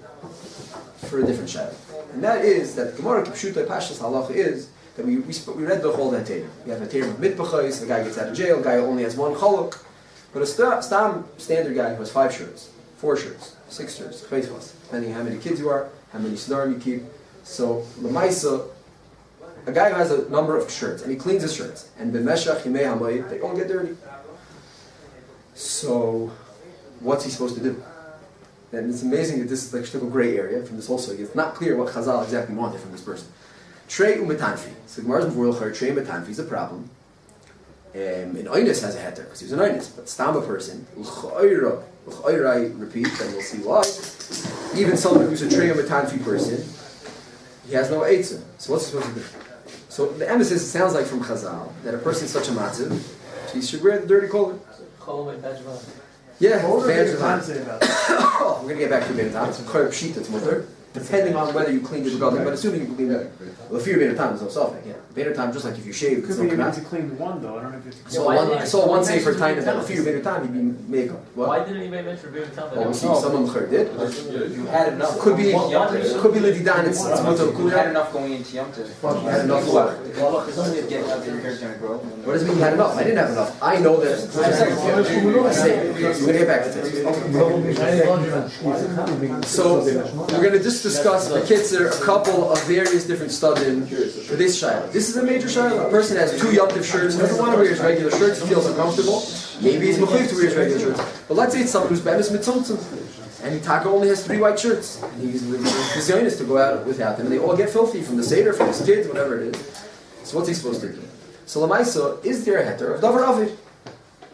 a different shadow, and that is that Gemara Kipshutai Pashas Halacha is that we read the whole heter. We have a heter of mitbachos. The guy gets out of jail. The guy only has one chaluk, but a standard guy who has 5 shirts, 4 shirts, 6 shirts, depending on how many kids you are, how many snarim you keep. So l'maisa, a guy who has a number of shirts and he cleans his shirts, and b'meshach yimei hamoed they don't get dirty. So, what's he supposed to do? And it's amazing that this is like a gray area from this whole sugi. It's not clear what Chazal exactly wanted from this person. Trey umetanfi. So Gemara's mevurlcher trey umetanfi is a problem. In oinus has a heter because he was an oinus, but stamba person I repeat, and we'll see why. Even someone who's a trey umetanfi person, he has no eitzah. So what's he supposed to do? So the emphasis sounds like from Chazal that a person is such a matziv, so he should wear the dirty collar. Yeah, What we're does Bein say about that? going to get back to Bein Tam. It's a Korb Sheet, it's mutter. Depending on whether you cleaned it regarding, but assuming you cleaned it. Well, if you're Bein Tam, there's no suffix. Yeah. Bein Tam, just like if you shave, it's Could no be you need kanat. to clean one though. I don't know if you have to So I saw one say for time that if you're Bein Tam, you'd be makeup. Why What? didn't anybody mention Bein Tam? Well, we'll see. Some of them did. You had enough. Could be Lididan, it's mutter. You had enough going into Yom Tov. You had enough what? Getting out there, your hair's gonna grow. What does it mean you had enough? I didn't have enough. I know that. I say, we're going to get back to this. So, we're going to just discuss the kids are a couple of various different studim for this shayla. This is a major shayla. A person has 2 Yom Tov shirts, doesn't want to wear his regular shirts, he feels uncomfortable. Maybe he's mechuyev to wear his regular shirts. But let's say it's someone who's bemis mitzomtzim. And Taka only has 3 white shirts. And he's the Zionist to go out without them. And they all get filthy from the Seder, from his kids, whatever it is. So what's he supposed to do? So Lamaisa, is there a heter of Davar Avid?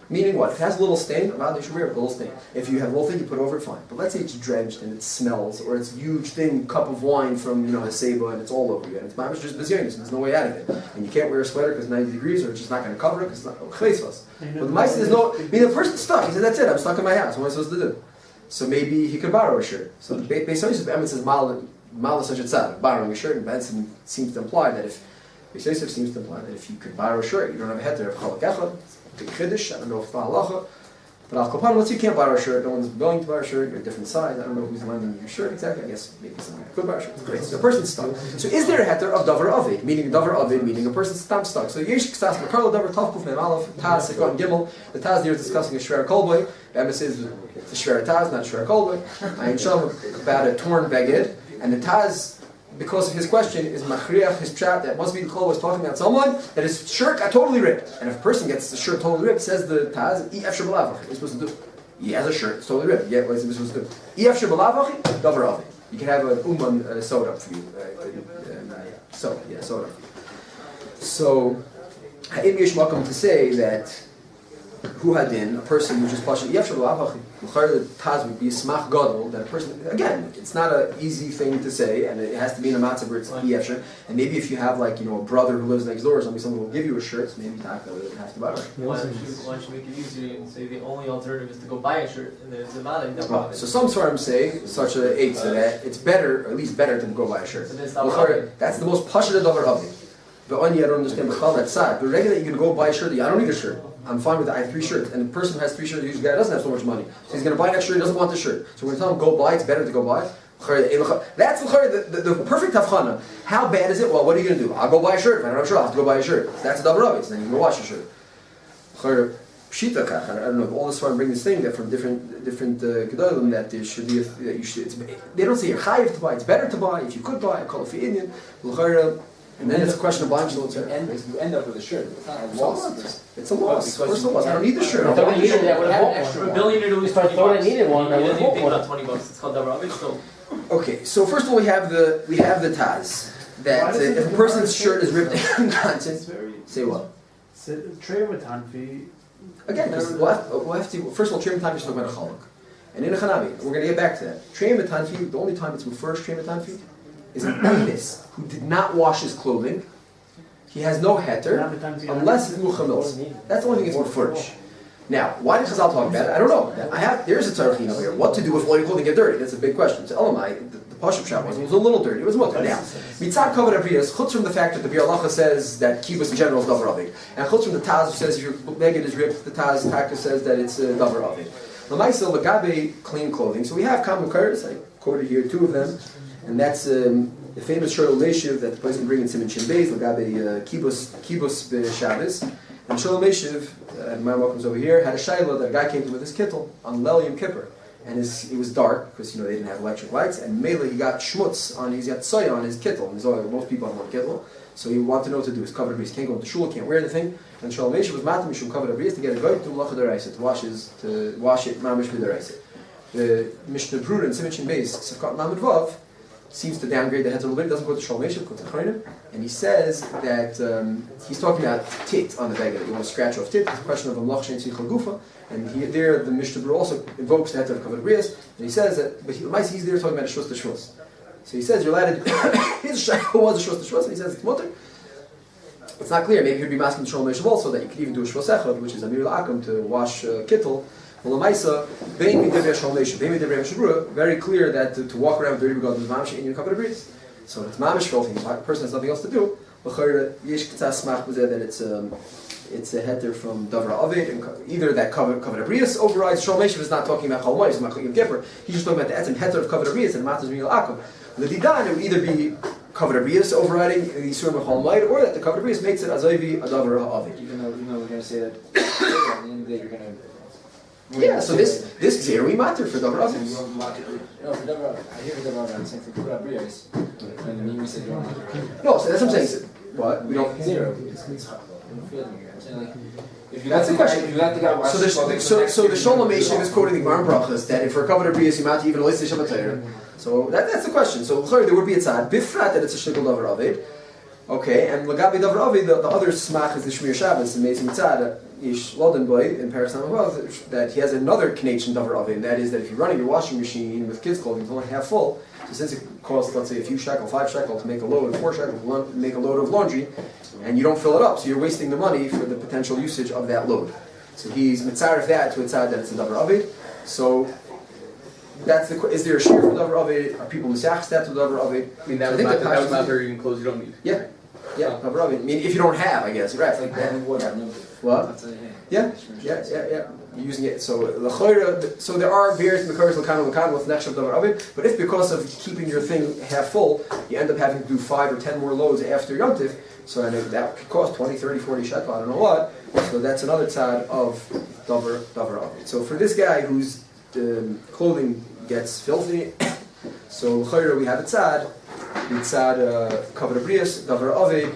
Meaning what? If it has a little stain, they should wear a little stain. If you have a little thing, you put over it, fine. But let's say it's drenched and it smells, or it's a huge thing, cup of wine from, a Seba, and it's all over you. And it's mamish just bezyonis, and there's no way out of it. And you can't wear a sweater because 90 degrees, or it's just not going to cover it because it's not chayzvas. But the Maisa, there's no, the person's stuck. He said, that's it, I'm stuck in my house. What am I supposed to do? So maybe he could borrow a shirt. So based on this, Emmett says, borrowing a shirt, and Benson seems to imply that if you could borrow a shirt, you don't have a heter of chalak echad, big chiddush, I don't know if it's halacha, but al kopan, let's say you can't borrow a shirt, no one's going to borrow a shirt, you're a different size, I don't know who's lending you your shirt exactly, I guess maybe someone could borrow a shirt, great, so the person's stuck. So is there a heter of davar avid, meaning a person's stuck? So yesh ksas mekarlo davar tavkuf mem aleph, taz sekon gimel, the taz here is discussing a shver kolboy, the Emma says it's a shver taz, not shver kolboy, I show about a torn beged, and the taz, because of his question, is machriach, his chat that must be the Chol was talking about someone that his shirt got totally ripped. And if a person gets the shirt totally ripped, says the Taz, Ef Shabbalavachi. What are you supposed to do? He has a shirt, it's totally ripped. Yeah, what is he supposed to do? Ef Shabbalavachi, Davar Avi. You can have an Uman soda for you. Soda. So, Ha'im Yesh Makom to say that who had in a person who just pasha Ef Shabbalavachi. The Taz would be a smach gadol that a person, again, it's not an easy thing to say, and it has to be in a matzah where it's yefsher. And maybe if you have a brother who lives next door or something, someone will give you a shirt, so maybe Taka would have to buy a shirt. Why don't you make it easier and say the only alternative is to go buy a shirt and then it's a matter. So some sort of saying such a eight so that it's better, or at least better to go buy a shirt. That's the most pashut davar of it. But on you, I don't understand that side. But regularly you can go buy a shirt. I don't need a shirt. I'm fine with it. I have 3 shirts. And the person who has 3 shirts, usually guy doesn't have so much money. So he's going to buy an extra shirt, he doesn't want the shirt. So we're going to tell him, go buy, it's better to go buy. That's the perfect havchana. How bad is it? Well, what are you going to do? I'll go buy a shirt. If I don't have a shirt, I'll have to go buy a shirt. So that's a double rabbi. So then you can go wash your shirt. Pshita kach. I don't know. All this time bring this thing that from different gedolim that there should be that you should. They don't say you're chayiv to buy. It's better to buy. If you could buy, call it for Indian. And then it's a question of buying shirts. You end up with a shirt. It's not a loss. It's a loss. First of all, I don't need the shirt. If I needed it, I would have bought For one. a billionaire to lose If I thought I needed one, I would have bought one. about $20. It's called Davar Avid. So Okay, so first of all, we have the Taz that if a person's shirt is ripped in nonsense, say what? Trey with Hanfi. Again, we'll have to. First of all, Trey Matanfi is talking about a chalak, and in a Chanavi, we're going to get back to that. Trey Matanfi, the only time it's refers Trey Matanfi is an Eines who did not wash his clothing. He has no heter unless it's muchamils. That's the only thing it's mufurish. Now, why did Chazal talk about it? I don't know. There's a tzarachin over here. What to do if all your clothing get dirty? That's a big question. So Elamai, the Pashup shop was a little dirty. It was mutter. Now, mitzad kavod avriyas, chutz from the fact that the Bir Halacha says that kibbutz in general is davar avid, and chutz from the Taz who says if your beged is ripped, the Taz Taka says that it's davar avid. Lamaisa lagabe clean clothing. So we have common curves. I quoted here 2 of them, and that's the famous Sholem Meshiv that the place can bring in Siman Shin Beis lagabe kibbutz b'Shabbos. And Sholem Meshiv, my welcome's over here, had a shayla that a guy came to with his kittel on Leil Yom Kippur. And it was dark, because they didn't have electric lights, and Mele, he got schmutz he's got soya on his kittel. And most people don't want kittel. So he wanted to know what to do. He's covered abris, can't go into shul, can't wear anything. And Sholem Meshiv was matam mishum covered abris to get a goy to malacha deraisa, to wash it mamish b'deraisa. The Mishnah Brura in Siman Shin Beis, Sefkat Lamed Vav, seems to downgrade the head a little bit. It doesn't go to Sholem Meshiv, goes to Chayrim. And he says that he's talking about tit on the beggar. You want to scratch off tit. It's a question of a mlach shein tzricha gufa. And there, the Mishnah Brura also invokes the head of covered brias. And he says that, but he's there talking about a shvus to shvus. So he says you're allowed to. His shayla was a shvus to shvus, and he says it's mutter. It's not clear. Maybe he'd be masking Sholem Meshiv also that you could even do a shvus echad, which is a mir la'akum to wash kittel. Well, Lamaisa, very clear that to walk around with dirty begad is mamish in your covered brias. So it's mamish filthy. The person has nothing else to do. That it's a heter from Davar Avid, and either that covered abrius overrides. Sholem Meshiv is not talking about HaMoed, he's not Yom Kippur. He's just talking about the etzem heter of covered abrius and matters real akum. The didan, it would either be covered abrius overriding the yisurim of HaMoed, or that the covered abrius makes it azoivi a Davar Avid. Even though we're going to say that at the end of the day you're going to. Yeah, so this zero matter for Davar Avid. No, for Davar, I hear for Davar Avid, I'm saying for Kura Brios, and the meme said you don't want to. No, so that's what I'm saying. What? We don't. Zero. It's I'm saying If you That's let the the guy, question. if you let the guy wash So his clothing for the next the 50 Sholem minutes, Eshev is quoting the Gemara in Brachas that if for a covered Abrius you mount even a list of Shabbat Torah. So that's the question. So there would be a tzad bifrat that it's a shnikol davar avid. Okay, and lagabi davar avid, the other smach is the Shmir Shabbos, amazing tzad ish loden boy in Paris that he has another connection davar avid. That is that if you're running your washing machine with kids' clothing, it's only half full. So since it costs, let's say, a few shekel, 5 shekel to make a load, 4 shekel to make a load of laundry, and you don't fill it up, so you're wasting the money for the potential usage of that load. So he's mitzaref that to a tzad that it's a davar avid. So that's the. Is there a share for davar avid? Are people misachs that to davar avid? I mean, that So was I think not the that very even clothes you don't need. Yeah, yeah, davar avid. I mean, if you don't have, I guess, right? It's like boiling water. No. What? That's a, Yeah. You're using it. So so there are various mekaros l'kan with nechshav davar avid. But if because of keeping your thing half full, you end up having to do 5 or 10 more loads after Yom Tiv, so and that could cost 20, 30, 40 shekel, I don't know what. So that's another tzad of davar avid. So for this guy whose clothing gets filthy, so l'chayra we have a tzad, the tzad covered abrius davar avid.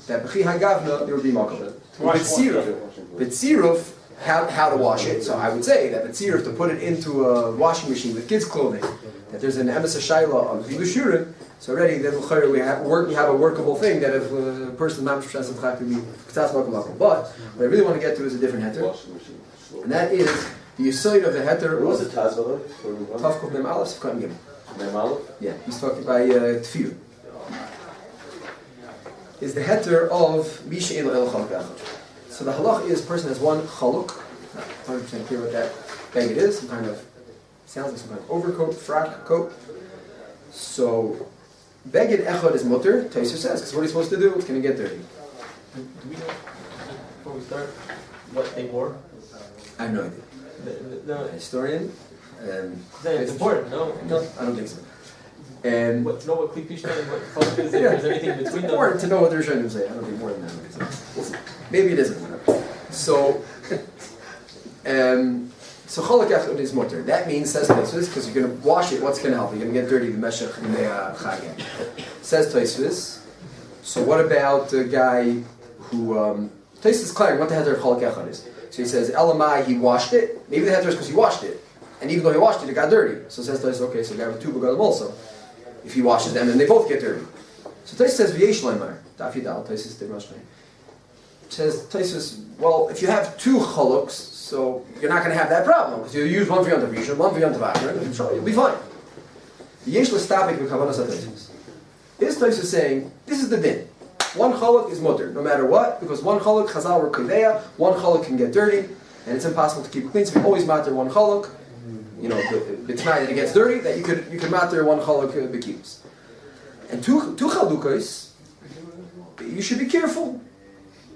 That b'chi hagavna there would be makom. B'tziruf, how to wash it. So I would say that b'tziruf, to put it into a washing machine with kids' clothing, that there's an emes shayla on vilushurim. So already then we have a workable thing that if a person mamish doesn't have to be k'tzas makom makom. But what I really want to get to is a different heter, and that is the yisoid of the heter. What was it, Taz, by the way? Tavkov Mem Aleph Sefkat Gimel. Mem Aleph? Yeah, he's talking by Tfir. Is the heter of Misha El El Chaluk Echad. So the halach is a person has one chaluk. Not 100% clear what that bag it is. Some kind of sounds like some kind of overcoat, frak coat. So beged echad is mutter. Taisha says because what he's supposed to do, it's going to get dirty. Do we know before we start what they wore? I have no idea. No, Historian. it's important. No, I don't think so. And what, to know what klipishna and what chaluk is, if there's anything between it's them. important to know what they're trying to say. I don't think more than that. We'll see. Maybe it isn't. So chaluk echad is mutter. That means, says Tosfos, because you're going to wash it, what's going to help? You're going to get dirty, the meshach and the chagim. Says Tosfos. So what about the guy who, Tosfos is clear what the heter of chaluk echad is. So he says, Elamai, he washed it. Maybe the heter is because he washed it. And even though he washed it, it got dirty. So says Tosfos, okay, so the guy with 2 begadim also. If he washes them, then they both get dirty. So Tosfos says, V'yesh leimar. Daf Yidal, Tosfos did Rosh says Tosfos, well, if you have 2 chaluks, so you're not going to have that problem because you use one for Yom Tov Rishon, one for Yom Tov Achron, and so you'll be fine. Yesh l'stapik b'kavanas Tosfos. Is Tosfos saying this is the din? One chaluk is mutter, no matter what, because one chaluk chazal or kaveya, one chaluk can get dirty, and it's impossible to keep it clean. So you always matter one chaluk. You know, the tonight that it gets dirty, that you could matter one chaluk b'kibbutz. And two chalukas, you should be careful.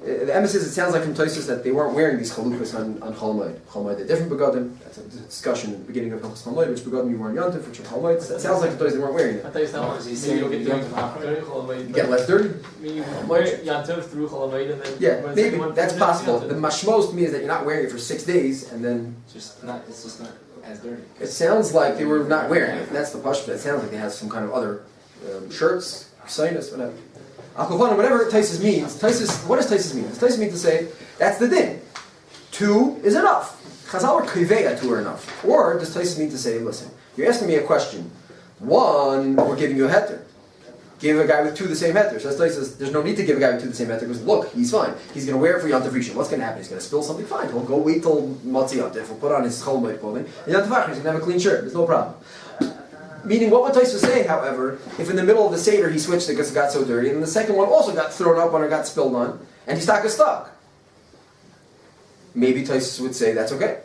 The emphasis, it sounds like from Tosfos that they weren't wearing these chalukas on HaMoed. HaMoed, they're different begadim. That's a discussion at the beginning of HaMoed, which begadim you wore on Yom Tov, which are HaMoed. So it sounds like the Tosfos they weren't wearing I it. thought you sound like maybe you'll get Yom Tov. You get less dirty? I mean, you wear Yom Tov through HaMoed and then... Yeah, maybe, that's possible. The mashmos to me is that you're not wearing it for 6 days, and then... it's just not as dirty. It sounds like they were not wearing it. That's the pashut. It sounds like they have some kind of other shirts, sinus, whatever. Whatever Tosfos means. What does Tosfos mean? Does Tosfos mean to say that's the din? 2 is enough. Chazal or kiveya 2 are enough. Or does Tosfos mean to say, listen, you're asking me a question. 1, we're giving you a heter. Give a guy with 2 the same heter. So Tosfos, there's no need to give a guy with 2 the same heter because look, he's fine. He's going to wear it for Yom Tov Rishon. What's going to happen? He's going to spill something. Fine. He'll go wait till Matzi Yom Tov. He'll put on his HaMoed clothing. And Yom Tov Achron, he's going to have a clean shirt. There's no problem. Meaning, what would Tosfos say, however, if in the middle of the Seder he switched it because it got so dirty, and the second one also got thrown up on or got spilled on, and he's stuck? Maybe Tosfos would say that's okay.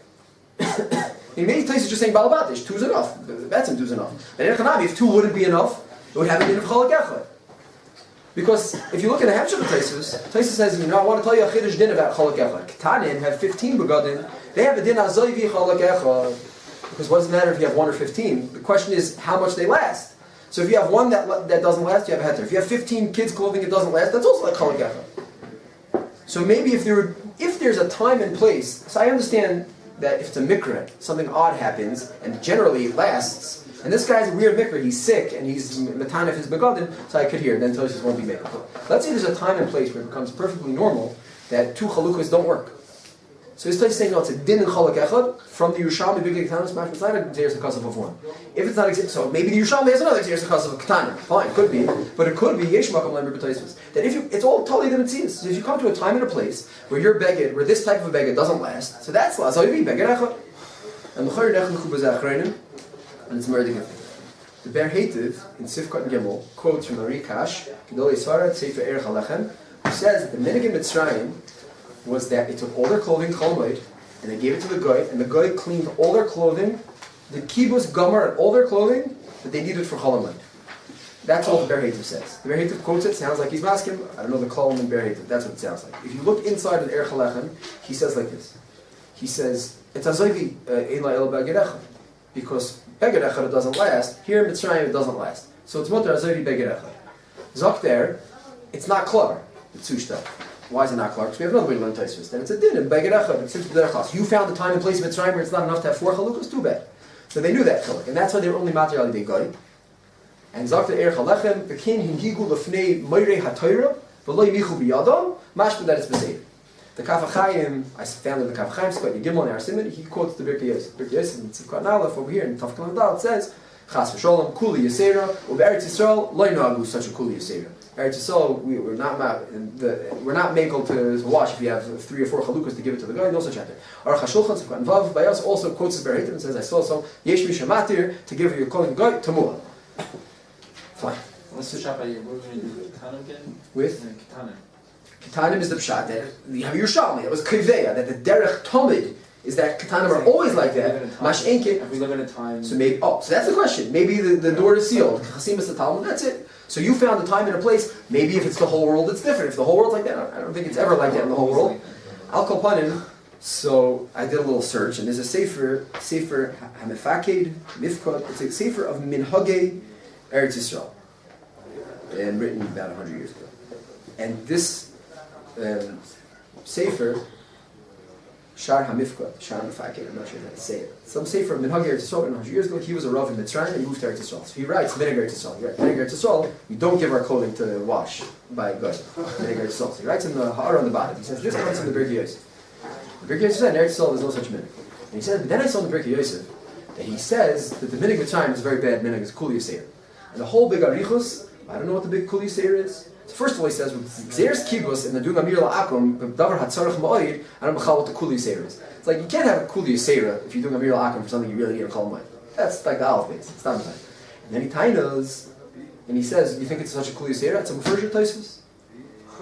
Maybe Tosfos is just saying balabatish, 2 is enough. That's 2 is enough. But in Echanabi, if 2 wouldn't be enough, it would have a din of chaluk echad. Because if you look at the Hemshech of Tosfos says, I want to tell you a chiddush din about chaluk echad. Ketanin have 15 begadim. They have a din azoivi chaluk echad. Because what does it matter if you have 1 or 15? The question is how much they last. So if you have 1 that doesn't last, you have a heter. If you have 15 kids' clothing it doesn't last, that's also like chaluk echad. So maybe if there's a time and place, so I understand that if it's a mikra, something odd happens, and generally it lasts, and this guy's a weird mikra, he's sick, and he's metanef his begadim, so I could hear, then Tosfos won't be making. Let's say there's a time and place where it becomes perfectly normal that 2 chalukas don't work. So this place is saying no, it's a din in chalak echad from the Yerushalmi big ketanim smash. It's not a xeris hakasav of one. If it's not so maybe the Yerushalmi has another xeris hakasav of ketanim. Fine, could be, but it could be yesh makam lember b'toisvus. That if you, it's all totally the mitzvahs. So if you come to a time and a place where your beged, where this type of a beged doesn't last, so that's la. So you beged echad. And the chayr nechad mechubaz achreinim, and it's murder giving. The Ber Hativ in Sifkat and Gimel quotes from Ari Kash, Gedolei Svarad Sefer Erech Halechem, who says that the minhag in Mitzrayim was that they took all their clothing, HaMoed, and they gave it to the guy, and the guy cleaned all their clothing, the kibbutz, gomer, and all their clothing that they needed for HaMoed. That's what the Ber Hativ says. The Ber Hativ quotes it, sounds like he's masking. I don't know the kolon in Ber Hativ, that's what it sounds like. If you look inside of Erech Halechem, he says like this. He says, it's azoivi ein la'el ba'gerecha, because beged echad it doesn't last. Here in Mitzrayim it doesn't last. So it's mutter azoivi beged echad. Zok there, it's not klar. It's sushta. Why is it not klar? Because we have another way to learn Tosfos. Then it's a din in beged echad. It's simply their chas. You found the time and place of Mitzrayim where it's not enough to have 4 chalukas. Too bad. So they knew that chiluk, and that's why they were only material they got. And zok the Erech Halechem v'kin hingigu lefnei moirei hatoira v'lo yimichu biyadam mashma that it's b'seir. The Kaf HaChaim, I found in the Kaf HaChaim, Squat Yigimel and Arsimon, he quotes the Birkei Yosef. Birkei Yosef in Tzivkat Nalef over here in Taf Kalam Dal, it says, Chas v'sholem kuli yisera, u'be'eretz Yisrael, lo yinagu such a kuli yisera. Eretz Yisrael, we're not makel to wash if you have 3 or 4 chalukas to give it to the guy, no such chapter. Aruch HaShulchan, Tzivkat Vav, Bayos also quotes the Berhetim and says, I saw some, yesh mishamatir, to give your clothing guy, tamua. Fine. Let's switch up here. What are we going to do? Ketanim again? With? Ketanim. Ketanim is the pshat that you have Yerushalmi. That was Kiveya, that the derech tomid is that Ketanim are always like that. Mash'enke. If we live in a time. So maybe, so that's the question. Maybe the door is sealed. Chasim is the Talmud. That's it. So you found a time and a place. Maybe if it's the whole world, it's different. If the whole world's like that, I don't think it's ever like that in the whole world. Al Kolpanim. So I did a little search, and there's a sefer Hamifaked Mifkot. It's a sefer of Minhagei Eretz Yisrael, and written about 100 years ago. And this sefer, Shar HaMifkot, Shar HaMifaked, I'm not sure how to say it. Some sefer of Minhagei Eretz Yisrael 100 years ago. He was a rav in Mitzrayim and he moved to Eretz Yisrael. So he writes Minhagei Eretz Yisrael. Minhagei Eretz Yisrael, we don't give our clothing to wash by God. Minhagei Eretz Yisrael. So he writes in the Ha'ara on the bottom. He says this comes from the Birkei Yosef. The Birkei Yosef said in Eretz Yisrael there's no such minhag. And he said, but then I saw in the Birkei Yosef that he says that the minhag Mitzrayim is very bad minhag, is kuli yisera. And the whole big arichus, I don't know what the big kuli yisera is. So first of all, he says with Xer's kibbutz and they're doing amir la'akum, but davar hatzarach ma'oid, I don't know what the kuli yisera is. It's like you can't have a kuli yisera if you're doing amir la'akum for something you really need a chol ma'oid. That's like the aleph base. It's not the time. And then he tainas, and he says, you think it's such a kuli yisera? It's a mufurshah Tosfos.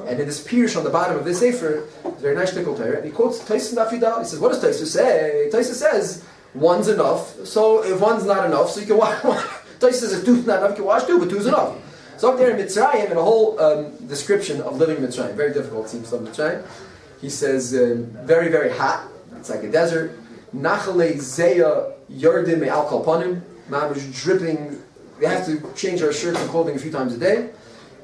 And in this pirush on the bottom of this sefer, it's very nice shtickle Torah, and he quotes Tosfos in Afidal. He says, what does Tosfos say? Tosfos says, one's enough. So if one's not enough, so you can wash. Tosfos says if two's not enough, you can wash 2, but 2's enough. So up there in Mitzrayim, in a whole description of living in Mitzrayim, very difficult, it seems, to live in Mitzrayim. He says, very, very hot. It's like a desert. Nachalei zeya yardim me'al kalpanim. Man was dripping. They have to change our shirts and clothing a few times a day.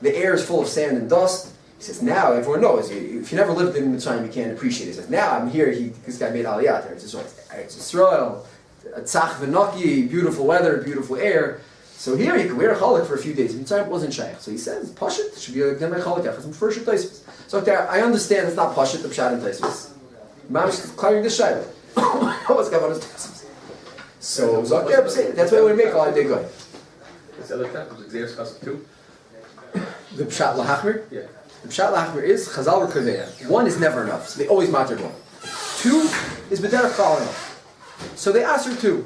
The air is full of sand and dust. He says, now, everyone knows, if you never lived in Mitzrayim, you can't appreciate it. He says, now I'm here, this guy made Aliyah there. It's Yisrael, tzach v'naki, beautiful weather, beautiful air. So here he could wear a chalak for a few days. Mitzrayim wasn't shaykh. So he says, Pashit, should be a Gemei chalak echad, some first Tosfos. So there, I understand it's not Pashit, the Pshat and Tosfos. Man is clearing the shayla. What's going on with Tosfos? So, that's why we make a lot of big guy. This other type of Xer's Chassid too? The Pshat Lahachmer? Yeah. The Pshat Lahachmer is Chazal or Kaveya. 1 is never enough, so they always matter 1. 2 is B'derech Chal enough. So they ask her 2.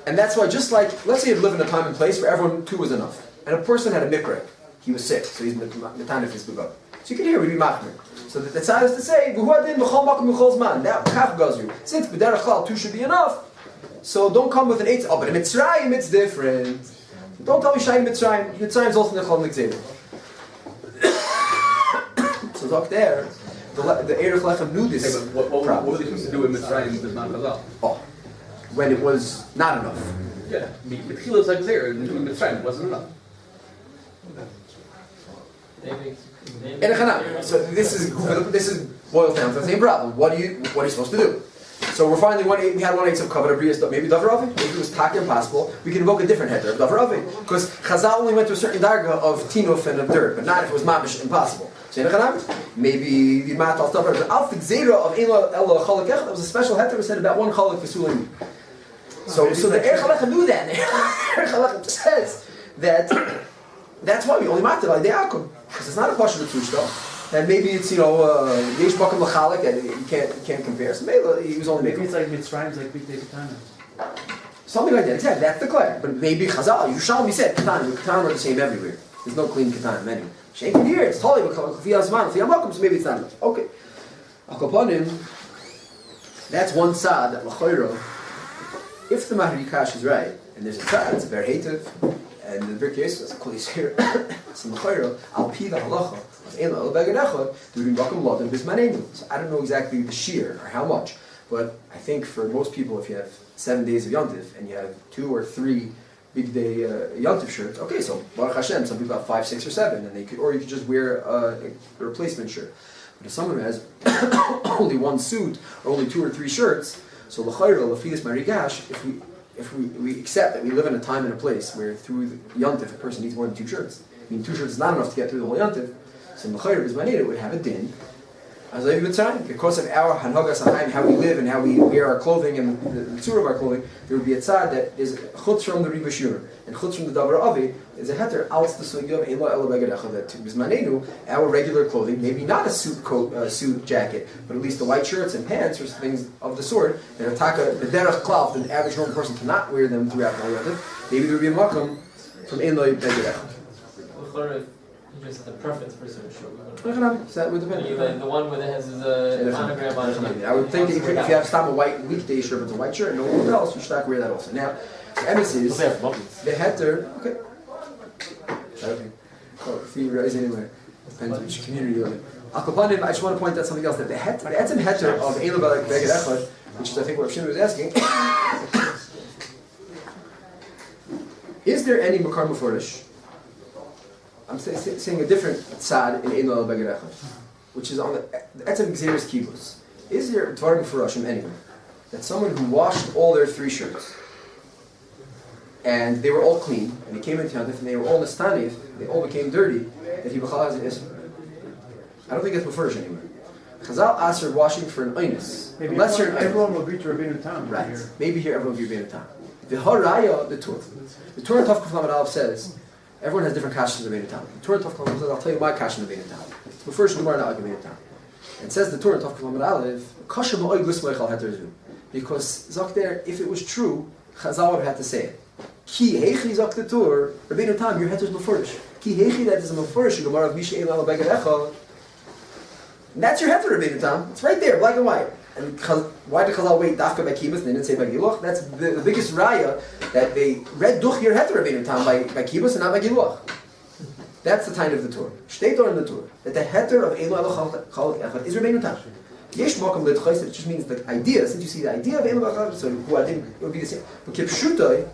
And that's why, just like, let's say you live in a time and place where everyone 2 was enough. And a person had a mikra. He was sick, so he's Netanif is B'god. So you can hear it would be Machmer. So the tzad is to say, now, Kaf Gazru. Since B'derech Chal 2 should be enough, so don't come with an 8. Oh, but in Mitzrayim it's different. Don't tell me Shayim Mitzrayim. Mitzrayim is also Nechol Nechzevim. So talk there. The Erech Lechem knew this. Okay, but what was he supposed to do in Mitzrayim with not Chazal? Oh, when it was not enough. Yeah, but he lives like Xer, and in Mitzrayim it wasn't enough. Maybe. So this is boils down to the same problem. What are you supposed to do? So we're finally we had 1/8 of kavod abrius, maybe davar avi. Maybe it was taka impossible. We can invoke a different heter of davar avi because Chazal only went to a certain darga of tinuf and of dirt, but not if it was mamish impossible. So maybe the mat al davar, but al zera of elo chalak echad. That was a special heter we said about one chalak v'sulim. So the Erech Halecha knew that. The Erech Halecha says that that's why we only matter like the Akum, because it's not a question of Tushta. And maybe it's Yesh Bakam Lachalik and you can't compare. So maybe he was only Maybe making it's like Mitzrayim's like Big Day Katana. something like that. Exactly, that's the clear. But maybe Chazal, Yerushalmi said Katana. The Katana are the same everywhere. There's no clean Katana anyway. Shaking here, it's totally V'yaz Man, V'yaz Makom, so maybe it's not enough. Okay. Akoponim, that's one side that L'choiro. If the Maharikash is right, and there's a tzad, it's a ber hativ, and the Birkei Yosef is a kol yisir, it's a l'choiro, al pi the halacha, of ela el beged echad, during bakum lodem bismanenu. So I don't know exactly the shear, or how much, but I think for most people, if you have 7 days of yontif, and you have 2 or 3 big day yontif shirts, okay, so Baruch Hashem, some people have 5, 6, or 7, and or you could just wear a replacement shirt. But if someone has only 1 suit, or only 2 or 3 shirts, so l'chayra, l'fidus marigash, if we accept that we live in a time and a place where through the yontif a person needs more than 2 shirts. I mean, 2 shirts is not enough to get through the whole yontif. So l'chayra bismaneda would have a din. As I even said, because of our hanhagas and how we live and how we wear our clothing and the tzur of our clothing, there would be a tzad that is chutz from the ribashur and chutz from the davar avi is a heter out the sugya of ela ela begadecha that bismanenu our regular clothing, maybe not a suit coat, suit jacket, but at least the white shirts and pants or things of the sort that ataka the derech klav, the average normal person cannot wear them throughout the whole yontif. Maybe there would be a makom from ela begadecha. Just the preference for certain shirt. That would depend. The one where it has his monogram on it. I would think that if you have stop a white weekday shirt, but it's a white shirt, and no one else, you should not wear that also. Now, the emissaries, the heter, okay. Oh, for you guys anyway, depends which community you live in. Akapanim, I just want to point out something else that the etzem heter of Eilu Balak Beged Echad, which is I think what Shimon was asking, is there any Makar Muforish? I'm saying a different tzad in Eilu al Beged Echad, which is on the etzem Gzeres Kibbutz. Is there Dvarim Foroshim anywhere that someone who washed all their 3 shirts and they were all clean and they came into Yontif and they were all Nastanif, they all became dirty, that he b'chal has an ism? I don't think it's Mufurish anywhere. Chazal asked washing for an oinus. Maybe Unless everyone will agree to Rabbeinu Tam. right. Here. Maybe here everyone will be Rabbeinu Tam. The Haraya, the Tur. The Tur in Tav Kuf Lamed Aleph says everyone has different kashas in Rabbeinu Tam. The Tur in Tav Kuf Lamed Aleph says I'll tell you my kash in Rabbeinu Tam. Mufurish Gemara not like Rabbeinu Tam. It says the Tur in Tav Kuf Lamed Aleph kasha ma'oy glismoich al heter zu. Because Zok there, if it was true, Chazal would have had to say it. Ki heichi Zok the Tur, Rabbeinu Tam, your heter is Mufurish. Ki heichi, that is a Mufurish, Gemara of Misha Eila Beged Echad. And that's your heter, Rabbeinu Tam. It's right there, black and white. And why did Chazal wait dafka by Kibbutz and they didn't say by Giluach? That's the biggest raya that they read Duch your heter, Rabbeinu Tam, by Kibbutz and not by Giluach. That's the time of the Torah. Shtei Torah in the Torah. That the heter of Eilu Ela Chalak Echad is Rabbeinu Tam. Yesh Mokum L'Tchais, it just means the idea, since you see the idea of Eilu Ela Chalak Echad, so who I think it would be the same. But Kipshutai,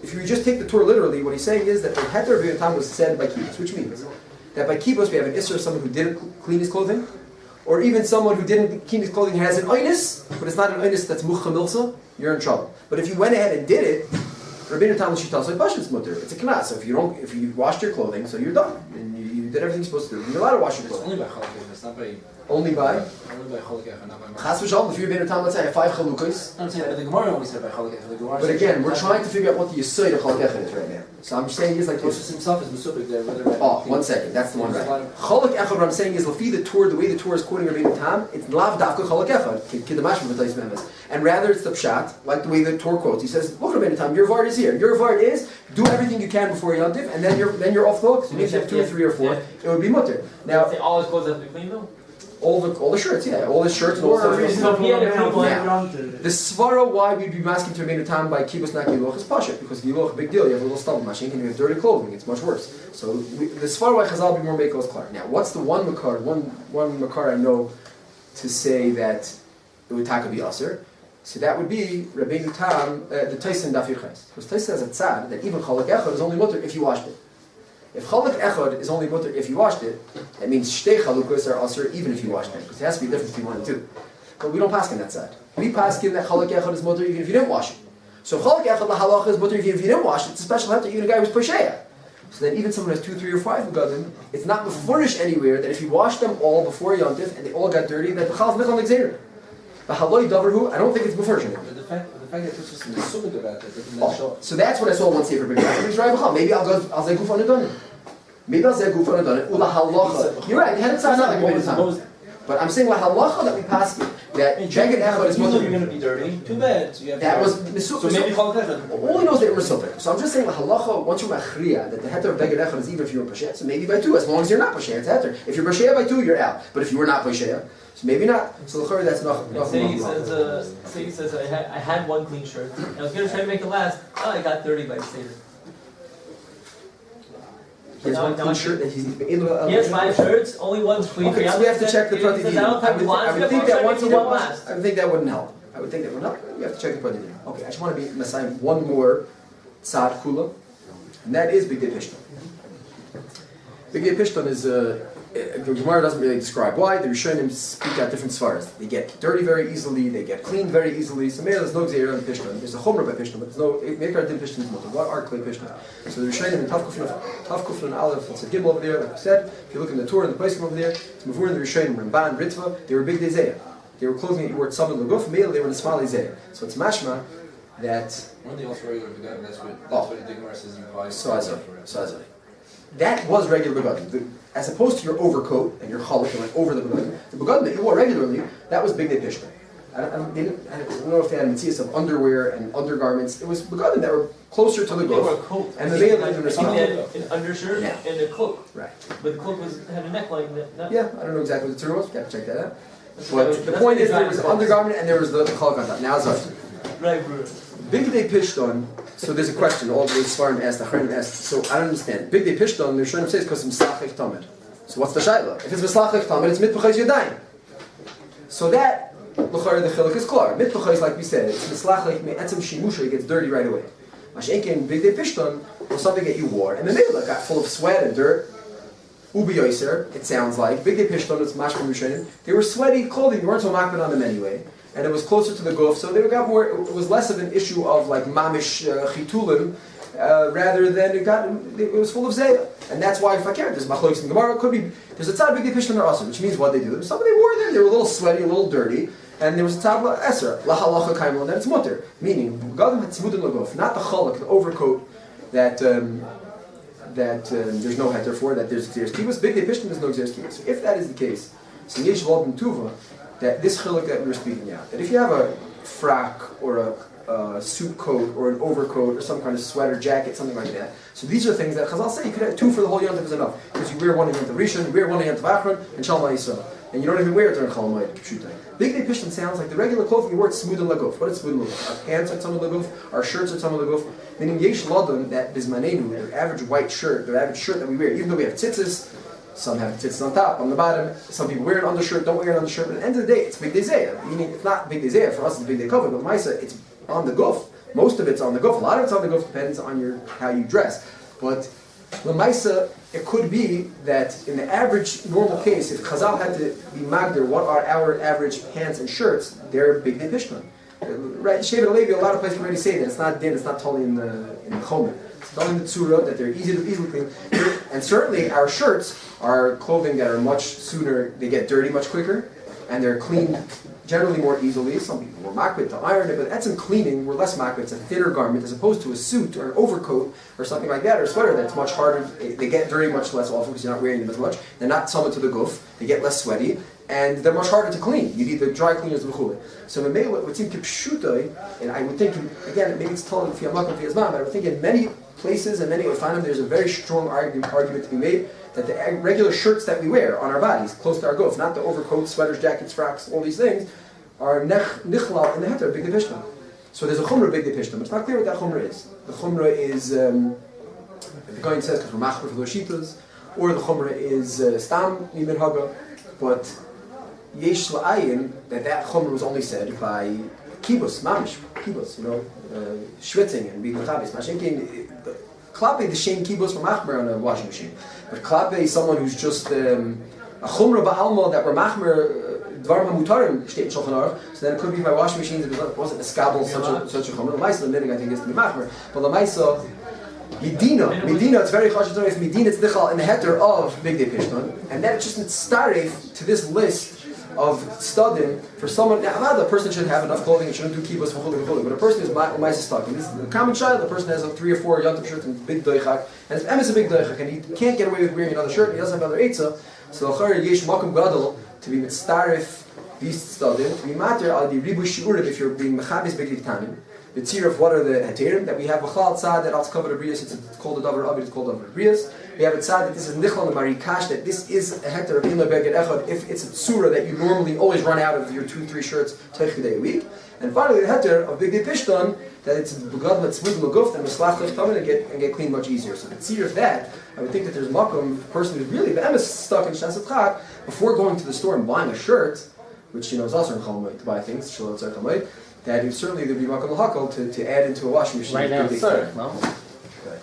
if you just take the Torah literally, what he's saying is that the heter of Rabbeinu Tam was said by Kibbutz, which means that by Kibbutz we have an Isser of someone who didn't clean his clothing, or even someone who didn't clean his clothing has an oinus, but it's not an oinus that's mucha milsa, you're in trouble. But if you went ahead and did it, Rabbeinu Tam l'shita like Bashim's mutter. It's a knas. So if you washed your clothing, so you're done, and you did everything you're supposed to do. You're allowed to wash your clothing. Only by Chalak Echad, it's not by... Only by Chalak Echad, not by... Chas v'shalom. If you're Rabbeinu Tam, let's say I have 5 chalukas. I'm saying the Gemara only said by Chalak Echad. But again, we're trying to figure out what the yesod of Chalak Echad is right now. So I'm saying is like Tosfos himself is Mesupik there, whether... Oh, 1 second. That's the one right. Chalak Echad, what I'm saying is, Lafi the Torah, the way the Torah is quoting Rabbeinu Tam, it's lav dafka Chalak Echad. Kidamash v'tayis memes. And rather it's the pshat, like the way the Torah quotes. He says, look Rabbeinu Tam, your vard is here. Your vard is, do everything you can before Yom Tiv, and then you're off the hook. So maybe you have 2 or 3 or 4, it would be mutter. Now, Say all his clothes have to be clean though? all the shirts, yeah, all the shirts and all Or a the reasonable he had a amount people- of Yeah. yontif. The svara why we'd be masking to Rabbeinu Tam by kibbutz not giluch is pasha, because giluch big deal. You have a little stubble machine and you have dirty clothing. It's much worse. So the svara why Chazal be more meikos klar. Now, what's the one makar I know to say that it would taka be aser? So that would be Rabbeinu Tam, the Tyson Daf Yirches. Because Tyson has a tzad that even Chalak Echad is only mutter if you washed it. If Chalak Echad is only mutter if you washed it, that means Shtei Chalukas are aser even if you washed it. Because there has to be a difference between 1 and 2. But we don't pass on that side. We pass in that chalak echad is mutter even if you didn't wash it. So chalak echad lahalacha is mutter even if you didn't wash it. It's a special heter even a guy who's posheya. So then even someone who has 2, 3, or 5 begadim, it's not mefurish anywhere that if you wash them all before Yontif and they all got dirty, that the chal is nichal nexeir. The haloi davarhu, I don't think it's mefurish anymore. But the fact that it puts us in the summit about that doesn't show. So that's what I saw one sefer b'gad. Maybe I'll say guf on it. Maybe I'll say guf on it. Ula halacha. You're right. It's not like a time. But I'm saying la halacha that we pass that beged echad is mutter. You're going to be dirty. Too bad. So you have that to was so maybe call it echad. all he knows that it was something. So I'm just saying la halacha once you're machriya that the heter of beged echad is even if you're pasheya. So maybe by 2, as long as you're not pasheya, it's heter. If you're pasheya by 2, you're out. But if you were not pasheya, so maybe not. So l'chari that's not. Say he says I had one clean shirt. And I was going to try to make it last. Oh, I got dirty by the Seder. He has one clean shirt that he's he has 5 shirts, only one's clean. Okay, so we have to check the prati din. I would think that once he didn't wash, I would think that wouldn't help. I would think that would help. We have to check the prati din. Okay, I just want to be Messiah one more tzad kula, and that is Big Day Pishton. Big Day Pishton is the Gemara doesn't really describe why. The Rishonim speak out different svaras. They get dirty very easily, they get clean very easily. So maybe there's no Gzeir on Pishton. There's a Chomer by Pishton, but there's no Mekar Din Pishton is mutter. What are clay Pishton? So the Rishonim in Tavkuf and Aleph, it's a Gimel over there, like I said. If you look in the Torah and the place over there, it's Mavur in the Rishonim, Ramban, Ritva, they were Big Day Zeya. They were clothing that you wore Tzam and Laguf, Mele, they were in the Smali Zeya. So it's mashma that. One thing also regular begadim, that's what the Gemara says implies. So as that was regular begadim. As opposed to your overcoat and your chaluk that went over the begadim, the begadim that you wore regularly, that was Big Day Pishton. I don't know if they had mitzvahs of underwear and undergarments. It was begadim that were closer to the They were a guf. coat. And I the think male they had an undershirt and a cloak. Right. But the cloak had a neckline. Yeah, I don't know exactly what the term was. Got to check that out. But But the point is, there was an undergarment and there was the chaluk on top. Now it's right, bro. Big Day Pishton. So there's a question. All the Svarim asked, the Chayim asked. So I don't understand. Big Day Pishton. The Rishonim says because mislachik tamid. So what's the shayla? If it's mislachik tamid, it's mitbachayz yadayim. So that l'chari the chiluk is klar. Mitbachayz, like we said, it's mislachik me'etzem shimusha. It gets dirty right away. Mashenkin Big Day Pishton was something that you wore, and the middle got full of sweat and dirt. Ubi yoser, it sounds like Big Day Pishton. It's mashma Rishonim. They were sweaty clothing. You weren't so makbid on them anyway. And it was closer to the guf, so they got more. It was less of an issue of like mamish chitulim, rather than it was full of zayah, and that's why if I care, there's machlokes in Gemara. It could be there's a tzad Big Day Pishton or aser, which means what they do. Somebody wore them; they were a little sweaty, a little dirty, and there was a tzad eser la halacha kaimel, and then it's mutter, meaning gadim had tzmudin laguf, not the chalak, the overcoat that there's no heter for, that there's gzeres kibus. Big Day Pishton there's no gzeres kibus. So if that is the case, so yesh v'al tuva. That this chiluk that we were speaking out, that if you have a frock or a suit coat or an overcoat or some kind of sweater, jacket, something like that. So these are things that Chazal say you could have 2 for the whole yontif is enough. Because you wear one in Yontif Rishon, you wear one in Yontif Achron, and Shalom Yisrael. And you don't even wear it during Chol HaMoed, Pshutai. Big Day Pishton sounds like the regular clothing you wear, it's smooth and laguf. What is smooth and laguf? Our pants are tzam and laguf, our shirts are tzam and laguf. Meaning yesh ladon, that bismanenu, their average white shirt, their average shirt that we wear, even though we have tzitzis, some have tzitzis on top, on the bottom. Some people wear an undershirt, don't wear an undershirt. But at the end of the day, it's Big Day Zayah. Meaning, it's not Big Day Zayah. For us, it's Big Day Cover. But Maisa, it's on the guf. Most of it's on the guf. A lot of it's on the guf. Depends on how you dress. But the Maisa, it could be that in the average normal case, if Chazal had to be magdir, what are our average pants and shirts? They're Big Day Pishton. Right? Shevet Alevi, a lot of places already say that it's not din. It's not totally in the chomer. It's not in the tzura that they're easily clean. And certainly our shirts are clothing that are much sooner, they get dirty much quicker, and they're cleaned generally more easily. Some people were makbid to iron it, but that's in cleaning, we're less makbid. It's a thinner garment as opposed to a suit or an overcoat or something like that, or a sweater that's much harder. They get dirty much less often because you're not wearing them as much. They're not summoned to the guf, they get less sweaty, and they're much harder to clean. You need the dry cleaners of the So what would seem kipshutai, and I would think, again, maybe it's told in Fiyamakam Fiyazman, but I would think in many places and many Ofanim, there's a very strong argument to be made that the regular shirts that we wear on our bodies, close to our guf, not the overcoats, sweaters, jackets, frocks, all these things, are nichlal in the heter, Big Day Pishton. So there's a chumrah Big Day Pishton, but it's not clear what that chumrah is. The chumrah is, the Goyin says, because we're machmer for those shitas, or the chumrah is stam nimin haga, but yesh la'ayin, that chumrah was only said by kibus, mamish, kibus, schwitzing and being chabis. Mashenkin, klape the same kibus for machmer on a washing machine, but klape is someone who's just a chumrah ba'alma that we're machmer Dvarim HaMutarim steht in Shulchan Aruch, so then it could be by washing machines, it wasn't a scabble, such a chomer. L'maisa, the minig, I think, is to be machmer. But L'maisa, Medina, it's very chashuv if Medina it's nichal in the heter of Big Day Pishton, and then it's just starif to this list of studying for someone. Now, the person should have enough clothing and shouldn't do kibbutz but a person is ma'isa stuck. And this is a common child. The person has 3 or 4 yontif shirts and big doichak, and it's a big doichak, and he can't get away with wearing another shirt. And he doesn't have another eitzah, so l'chayr yesh makom gadol to be mitzarif these studying to be matter al the ribu shiurim if you're being mechabes big tanim. The tier of what are the heterim that we have b'chal tzad that also covered the brias. It's called a davar abid. It's called a davar brias. We have a tzad that this is nichol and marikash, that this is a heter of inla beged echad if it's a tsura that you normally always run out of your 2-3 shirts teichidei a week. And finally the heter of big day pishton that it's begad mitzvud maguf and mislach lechtamin and get clean much easier. So the tier of that, I would think that there's makom the person who's really the emes stuck in shasat chak before going to the store and buying a shirt, which is also in HaMoed to buy things shalot tzar HaMoed. That you certainly there'd be makom l'hakol to add into a washing machine. Right now, sir. No. Okay.